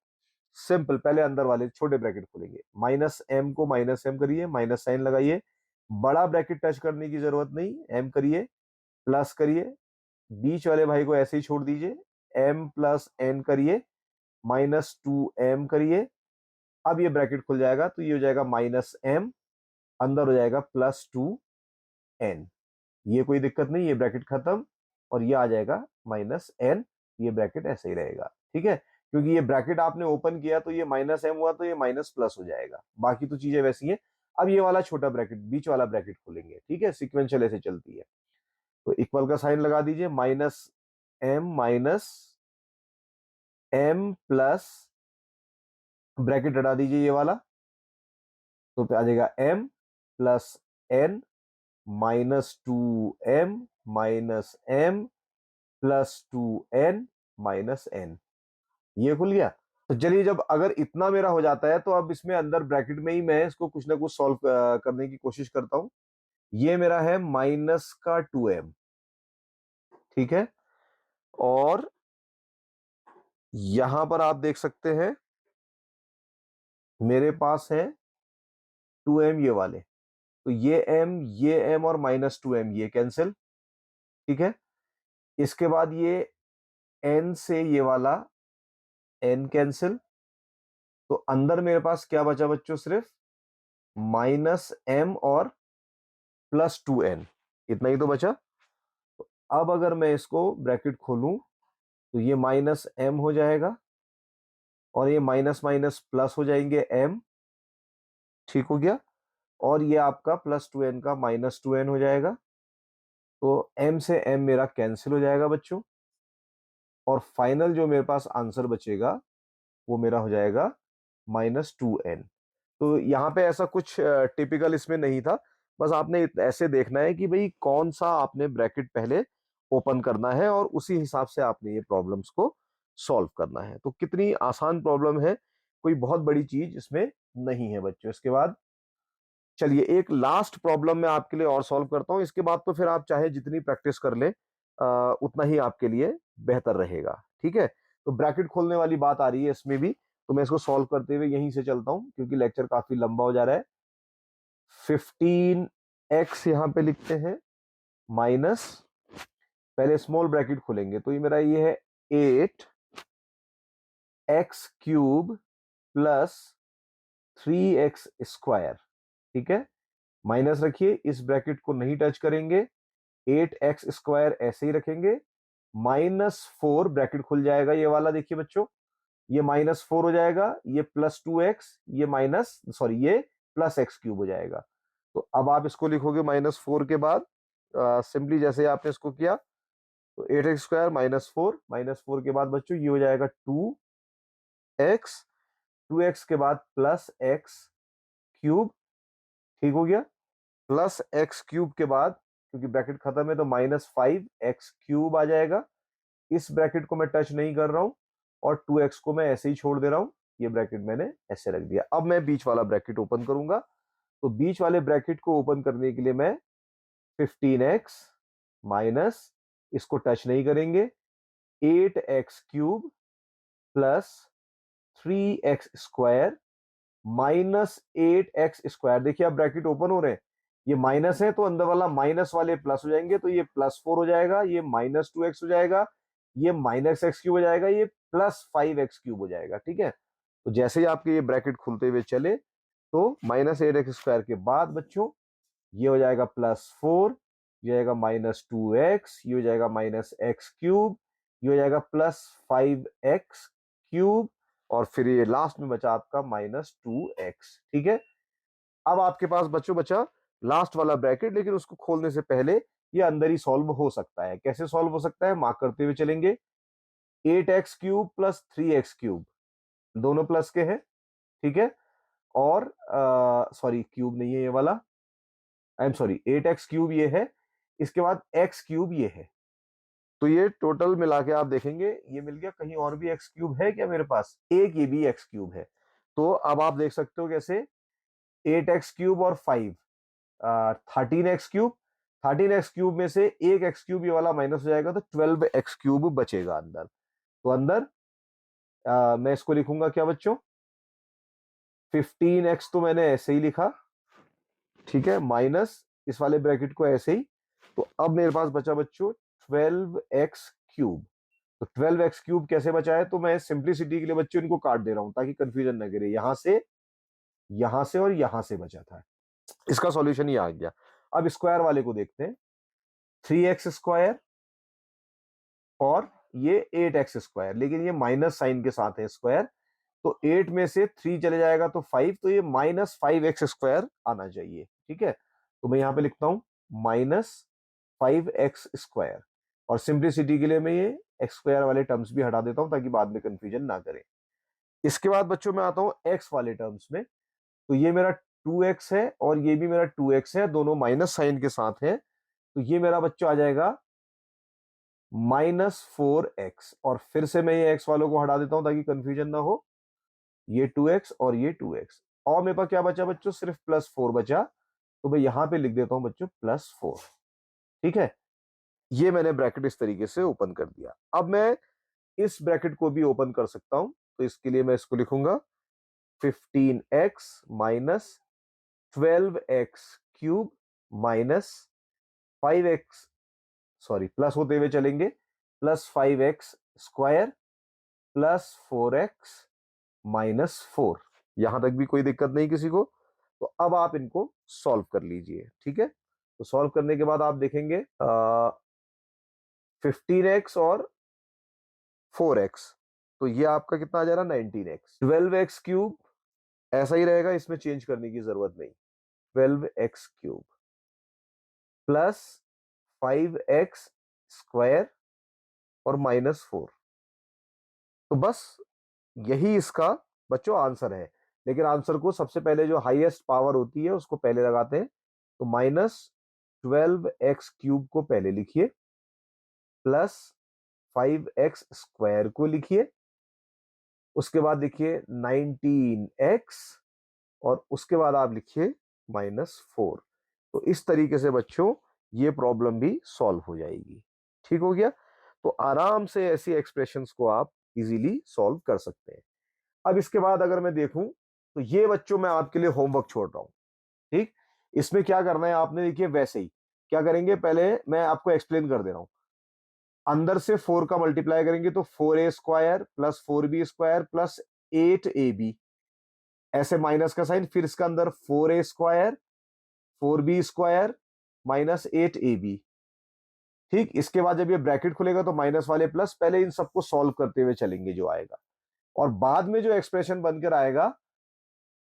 सिंपल, पहले अंदर वाले छोटे ब्रैकेट खोलेंगे, -m को -m करिए, माइनस साइन लगाइए, बड़ा ब्रैकेट टच करने की जरूरत नहीं, m करिए, प्लस करिए, बीच वाले भाई को ऐसे ही छोड़ दीजिए, m प्लस n करिए, -2m करिए। अब ये ब्रैकेट खुल जाएगा तो ये हो जाएगा -m, अंदर हो जाएगा +2n। ये कोई दिक्कत नहीं, ये ब्रैकेट खत्म, और ये आ जाएगा -n, ये ब्रैकेट ऐसे ही रहेगा, ठीक है, क्योंकि ये ब्रैकेट आपने ओपन किया तो ये -m हुआ तो ये माइनस प्लस हो जाएगा, बाकी तो चीजें वैसी हैं। अब ये वाला छोटा ब्रैकेट, बीच वाला ब्रैकेट खोलेंगे, ठीक है, सिक्वेंशियल ऐसे चलती है। तो इक्वल का साइन लगा दीजिए, -m -m प्लस, ब्रैकेट हटा दीजिए ये वाला, तो आ जाएगा m plus n -2m -m +2n -n, ये खुल गया। तो चलिए, जब अगर इतना मेरा हो जाता है तो अब इसमें अंदर ब्रैकेट में ही मैं इसको कुछ ना कुछ सॉल्व करने की कोशिश करता हूं। ये मेरा है -2m, ठीक है, और यहां पर आप देख सकते हैं मेरे पास है 2m ये वाले, तो ये m और -2m ये कैंसिल, ठीक है। इसके बाद ये n से ये वाला n कैंसिल, तो अंदर मेरे पास क्या बचा बच्चों, सिर्फ -m और +2n, इतना ही तो बचा। तो अब अगर मैं इसको ब्रैकेट खोलूं तो ये -m हो जाएगा, और ये माइनस माइनस प्लस हो जाएंगे m, ठीक हो गया, और ये आपका +2n का -2n हो जाएगा। तो m से m मेरा कैंसिल हो जाएगा बच्चों, और फाइनल जो मेरे पास आंसर बचेगा वो मेरा हो जाएगा -2n। तो यहाँ पे ऐसा कुछ टिपिकल इसमें नहीं था, बस आपने ऐसे देखना है कि भाई कौन सा आपने ब्रैकेट पहले ओपन करना है, और उसी हिसाब से आपने ये प्रॉब्लम्स को सॉल्व करना है। तो कितनी आसान प्रॉब्लम है, कोई बहुत बड़ी चीज इसमें नहीं है बच्चों। इसके बाद चलिए एक लास्ट प्रॉब्लम मैं आपके लिए और सॉल्व करता हूं, इसके बाद तो फिर आप चाहे जितनी प्रैक्टिस कर ले उतना ही आपके लिए बेहतर रहेगा, ठीक है। तो ब्रैकेट खोलने वाली बात आ रही है इसमें भी, तो मैं इसको सॉल्व करते हुए यहीं से चलता हूं क्योंकि लेक्चर काफी लंबा हो जा रहा है। 15x यहां पे लिखते हैं, माइनस, पहले स्मॉल ब्रैकेट खोलेंगे तो ये मेरा ये है 8x³ प्लस 3x², ठीक है, माइनस रखिए, इस ब्रैकेट को नहीं टच करेंगे, 8x² ऐसे ही रखेंगे, -4 ब्रैकेट खुल जाएगा ये वाला, देखिए बच्चों, ये -4 हो जाएगा, ये +2x, ये माइनस सॉरी ये +x³ हो जाएगा। तो अब आप इसको लिखोगे -4 के बाद, सिंपली जैसे आपने इसको किया, तो 8x² -4 के बाद बच्चों ये हो जाएगा 2x, 2x के बाद +x³, ठीक हो गया, +x³ के बाद क्योंकि ब्रैकेट खत्म है तो -5x³ आ जाएगा, इस ब्रैकेट को मैं टच नहीं कर रहा हूं, और 2x को मैं ऐसे ही छोड़ दे रहा हूं, ये ब्रैकेट मैंने ऐसे रख दिया। अब मैं बीच वाला ब्रैकेट ओपन करूंगा, तो बीच वाले ब्रैकेट को ओपन करने के लिए मैं 15x माइनस, इसको टच नहीं करेंगे, 8x³ प्लस 3x² -8x², देखिए अब ब्रैकेट ओपन हो रहे हैं, ये माइनस है तो अंदर वाला माइनस वाले प्लस हो जाएंगे, तो ये +4 हो जाएगा, ये -2x हो जाएगा, ये -x³ हो जाएगा, ये +5x³ हो जाएगा। ठीक है, तो जैसे ही आपके ये ब्रैकेट खुलते हुए चले तो -8x² के बाद बच्चों ये हो जाएगा +4, ये हो जाएगा -2x, ये हो जाएगा -x³, ये हो जाएगा +5x³, और फिर ये लास्ट में बचा आपका -2x। ठीक है, अब आपके पास बच्चों बचा लास्ट वाला ब्रैकेट, लेकिन उसको खोलने से पहले ये अंदर ही सॉल्व हो सकता है। कैसे सॉल्व हो सकता है, मार्क करते हुए चलेंगे। 8x³ + 3x³, दोनों प्लस के हैं। ठीक है, और सॉरी क्यूब नहीं है ये वाला, आई एम सॉरी, 8x³ ये है, इसके बाद x³ ये है, तो ये टोटल मिला के आप देखेंगे ये मिल गया। कहीं और भी x³ है क्या मेरे पास, एक ये भी x³ है। तो अब आप देख सकते हो कैसे, 8x³ और 5, 13x³, 13x³ में से एक x³ ये वाला माइनस हो जाएगा, तो 12x³ बचेगा अंदर। तो अंदर मैं इसको लिखूंगा क्या बच्चों, 15x तो मैंने ऐसे ही लिखा, ठीक है, माइनस इस वाले ब्रैकेट को ऐसे ही। तो अब मेरे पास बचा बच्चों 12x³। तो 12x³ कैसे बचा है, तो मैं सिंप्लिसिटी के लिए बच्चों इनको काट दे रहा हूं ताकि कंफ्यूजन न करे। यहां से और यहां से बचा था, इसका सॉल्यूशन ये आ गया। अब स्क्वायर वाले को देखते हैं, 3x², और ये 8x², लेकिन ये माइनस साइन के साथ है स्क्वायर, तो 8 में से 3 चले जाएगा तो 5, तो ये -5x² आना चाहिए। ठीक है, तो मैं यहां पे लिखता हूं -5x², और सिंप्लिसिटी के लिए मैं ये x² वाले टर्म्स भी हटा देता हूं ताकि बाद में कंफ्यूजन ना करें। इसके बाद बच्चों मैं आता हूं x वाले टर्म्स में, तो ये मेरा 2x है और ये भी मेरा 2x है, दोनों माइनस साइन के साथ है, तो ये मेरा बच्चों आ जाएगा -4x, और फिर से मैं ये x वालों को हटा देता हूं ताकि कंफ्यूजन ना हो। ये 2x और ये 2x, और मेरे पास क्या बचा बच्चों, सिर्फ +4 बचा, तो मैं यहां पे लिख देता हूं बच्चों +4। ठीक है, ये मैंने ब्रैकेट इस तरीके से ओपन कर दिया। अब मैं इस ब्रैकेट को भी ओपन कर सकता हूं, तो इसके लिए मैं इसको लिखूंगा 15x minus 12x³ minus 5x, sorry plus होते हुए चलेंगे, +5x² +4x -4। यहां तक भी कोई दिक्कत नहीं किसी को। तो अब आप इनको सॉल्व कर लीजिए। ठीक है, तो सॉल्व करने के बाद आप देखेंगे 15x और 4x, तो ये आपका कितना आ जा रहा है, 19x। 12x³ ऐसा ही रहेगा, इसमें चेंज करने की जरूरत नहीं। 12x³ प्लस 5x² और -4, तो बस यही इसका बच्चों आंसर है। लेकिन आंसर को सबसे पहले जो हाईएस्ट पावर होती है उसको पहले लगाते हैं, तो -12x³ को पहले लिखिए, प्लस 5x² को लिखिए, उसके बाद लिखिए 19x, और उसके बाद आप लिखिए -4। तो इस तरीके से बच्चों ये प्रॉब्लम भी सॉल्व हो जाएगी। ठीक हो गया, तो आराम से ऐसी एक्सप्रेशंस को आप इजीली सॉल्व कर सकते हैं। अब इसके बाद अगर मैं देखूं, तो ये बच्चों मैं आपके लिए होमवर्क छोड़ रहा हूं। ठीक, इसमें क्या करना है आपने, देखिए वैसे ही क्या करेंगे, पहले मैं आपको एक्सप्लेन कर दे रहा हूं। अंदर से 4 का मल्टीप्लाई करेंगे तो 4a² plus 4b² plus 8ab, ऐसे माइनस का साइन, फिर इसका अंदर 4a² 4b² -8ab। ठीक, इसके बाद जब ये ब्रैकेट खुलेगा तो माइनस वाले प्लस, पहले इन सबको सॉल्व करते हुए चलेंगे जो आएगा, और बाद में जो एक्सप्रेशन बनकर आएगा,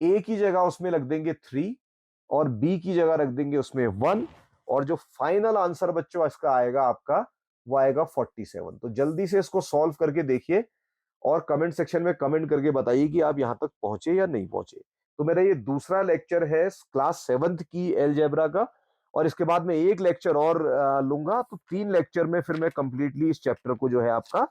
ए की जगह उसमें रख देंगे 3 और बी की जगह रख देंगे उसमें 1, और जो फाइनल आंसर बच्चों इसका आएगा आपका, वो आएगा 47। तो जल्दी से इसको सॉल्व करके देखिए और कमेंट सेक्शन में कमेंट करके बताइए कि आप यहां तक पहुंचे या नहीं पहुंचे। तो मेरा ये दूसरा लेक्चर है क्लास 7th की अलजेब्रा का, और इसके बाद में एक लेक्चर और लूंगा, तो 3 लेक्चर में फिर मैं कंप्लीटली इस चैप्टर को जो है आपका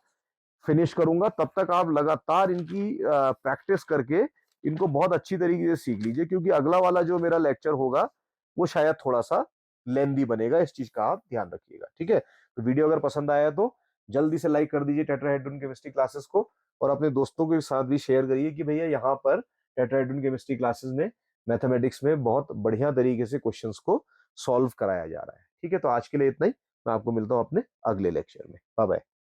फिनिश करूंगा। तब तक आप लगातार इनकी प्रैक्टिस करके इनको बहुत अच्छी तरीके से सीख लीजिए, क्योंकि अगला वाला जो मेरा लेक्चर होगा वो शायद थोड़ा सा लेंदी बनेगा, इस चीज का आप ध्यान रखिएगा। ठीक है, तो वीडियो अगर पसंद आया तो जल्दी से लाइक कर दीजिए टेट्राहेड्रॉन केमिस्ट्री क्लासेस को, और अपने दोस्तों के साथ भी शेयर करिए कि भैया यहाँ पर टेट्राहेड्रॉन केमिस्ट्री क्लासेस में मैथमेटिक्स में बहुत बढ़िया तरीके से क्वेश्चंस को सॉल्व कराया जा रहा है। ठीक है, तो आज के लिए इतना ही। मैं आपको मिलता हूं अपने अगले लेक्चर में। Bye bye.